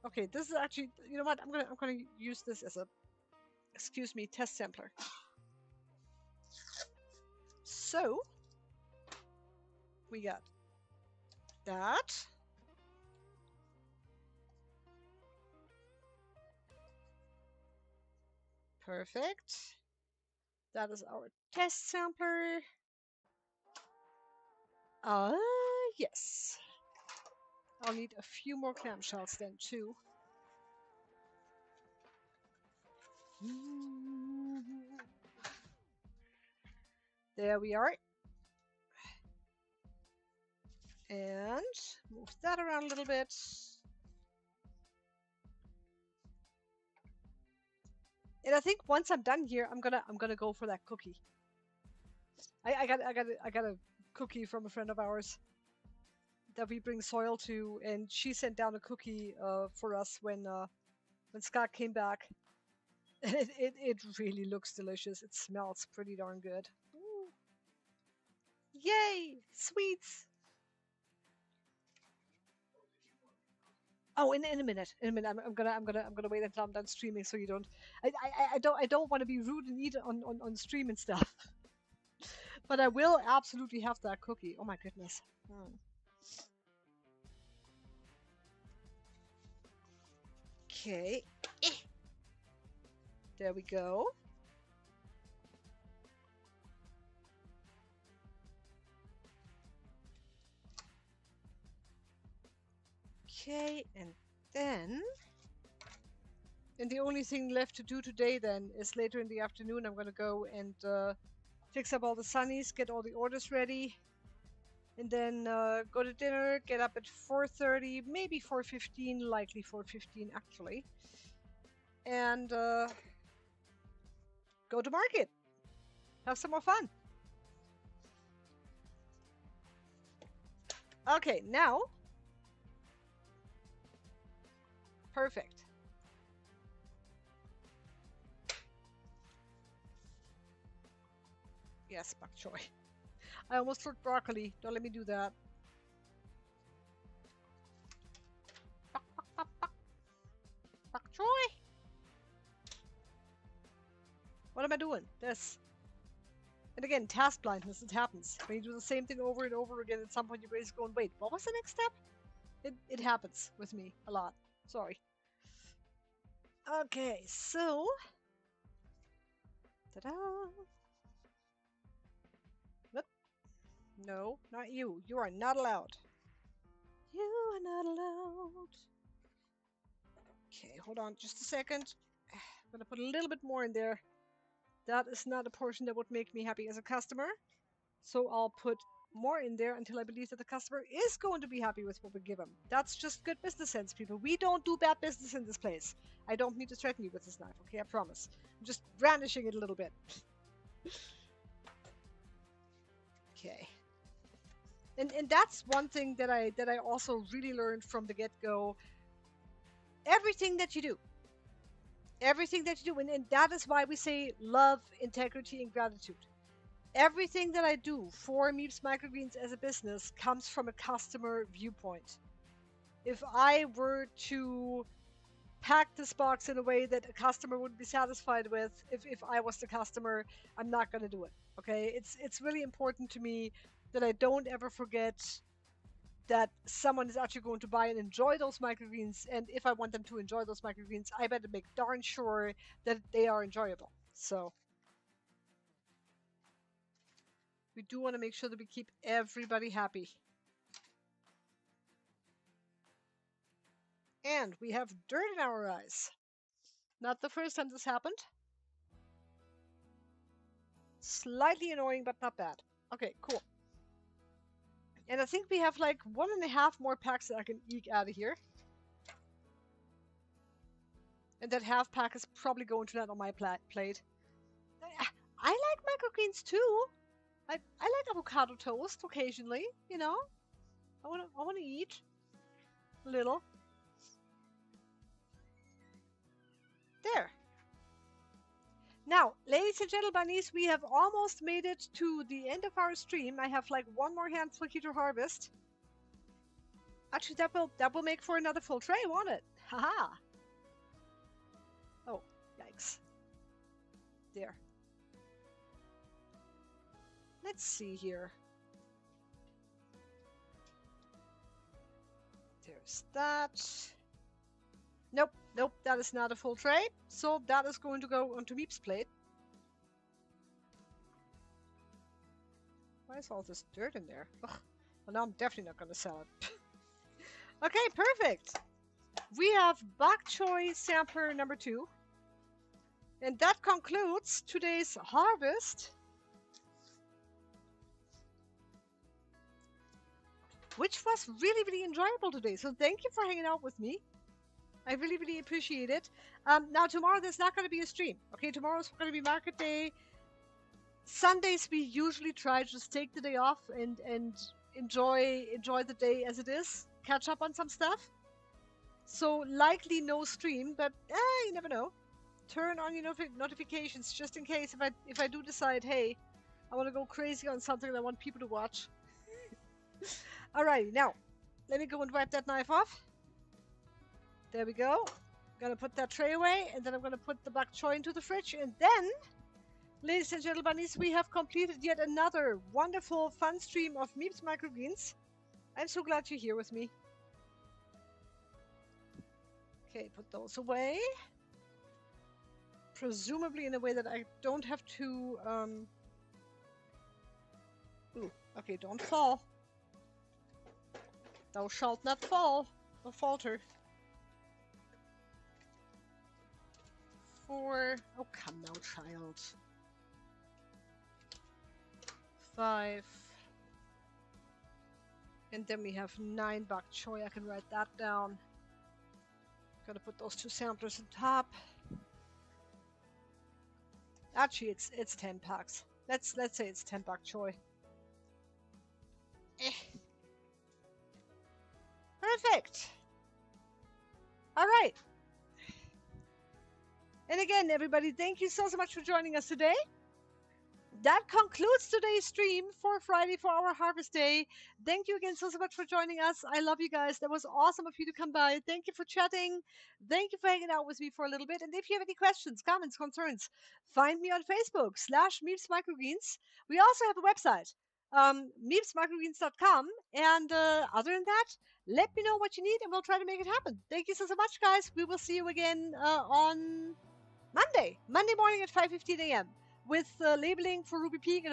Okay, this is actually, you know what? I'm gonna use this as a, excuse me, test sampler. So we got that. Perfect. That is our test sampler. Yes. I'll need a few more clamshells then too. There we are. And move that around a little bit. And I think once I'm done here, I'm gonna go for that cookie. I got a cookie from a friend of ours that we bring soil to, and she sent down a cookie for us when Scott came back. It really looks delicious. It smells pretty darn good. Ooh. Yay! Sweets! Oh, in a minute. In a minute. I'm gonna wait until I'm done streaming so you don't. I don't want to be rude and eat on stream and stuff. But I will absolutely have that cookie. Oh my goodness. Okay. There we go. Okay, and then... And the only thing left to do today then is later in the afternoon I'm gonna go and fix up all the sunnies, get all the orders ready, and then go to dinner, get up at 4:30, maybe 4:15, likely 4:15 actually, and go to market, have some more fun. Okay, now, perfect. Yes, bok choy. I almost wrote broccoli. Don't let me do that. Bok choy. What am I doing? This. And again, task blindness. It happens. When you do the same thing over and over again, at some point your brain's going, wait, what was the next step? It happens with me a lot. Sorry. Okay, so Ta-da! What? No, not you. You are not allowed. You are not allowed. Okay, hold on just a second. I'm gonna put a little bit more in there. That is not a portion that would make me happy as a customer. So I'll put more in there until I believe that the customer is going to be happy with what we give them. That's just good business sense, people. We don't do bad business in this place. I don't need to threaten you with this knife, okay? I promise. I'm just brandishing it a little bit. Okay. And that's one thing that I also really learned from the get-go. Everything that you do, and that is why we say love, integrity, and gratitude. Everything that I do for Meep's Microgreens as a business comes from a customer viewpoint. If I were to pack this box in a way that a customer would be satisfied with, if I was the customer, I'm not going to do it. Okay, it's really important to me that I don't ever forget that someone is actually going to buy and enjoy those microgreens. And if I want them to enjoy those microgreens, I better make darn sure that they are enjoyable. So we do want to make sure that we keep everybody happy. And we have dirt in our eyes. Not the first time this happened. Slightly annoying, but not bad. Okay, cool. And I think we have like 1.5 more packs that I can eke out of here. And that half pack is probably going to land on my plate. I like microgreens too. I like avocado toast occasionally, you know. I wanna eat a little. There. Now, ladies and gentlemen, we have almost made it to the end of our stream. I have like one more handful here to harvest. Actually, that will make for another full tray, won't it? Haha. Oh, yikes. There. Let's see here. There's that. Nope, nope, that is not a full tray. So that is going to go onto Meep's plate. Why is all this dirt in there? Ugh. Well, now I'm definitely not going to sell it. Okay, perfect. We have bok choy sampler number 2. And that concludes today's harvest, which was really, really enjoyable today. So thank you for hanging out with me. I really, really appreciate it. Now, tomorrow there's not going to be a stream. Okay, tomorrow's going to be market day. Sundays we usually try to just take the day off and enjoy the day as it is. Catch up on some stuff. So likely no stream, but you never know. Turn on your notifications just in case if I do decide, hey, I want to go crazy on something and I want people to watch. Alright, now let me go and wipe that knife off. There we go. I'm gonna put that tray away, and then I'm gonna put the bok choy into the fridge, and then, ladies and gentlemen, we have completed yet another wonderful, fun stream of Meep's Microgreens. I'm so glad you're here with me. Okay, put those away. Presumably in a way that I don't have to, Ooh, okay, don't fall. Thou shalt not fall or falter. 4. Oh, come now, child. 5. And then we have 9 bok choy. I can write that down. Gotta put those 2 samplers on top. Actually, it's 10 packs. Let's say it's 10 bok choy. Perfect. All right. And again, everybody, thank you so much for joining us today. That concludes today's stream for Friday for our Harvest Day. Thank you again so much for joining us. I love you guys. That was awesome of you to come by. Thank you for chatting. Thank you for hanging out with me for a little bit. And if you have any questions, comments, concerns, find me on Facebook /Meep's Microgreens. We also have a website, meepsmicrogreens.com. And other than that, let me know what you need and we'll try to make it happen. Thank you so much, guys. We will see you again on Monday morning at 5:15 a.m. with labeling for Ruby Peak and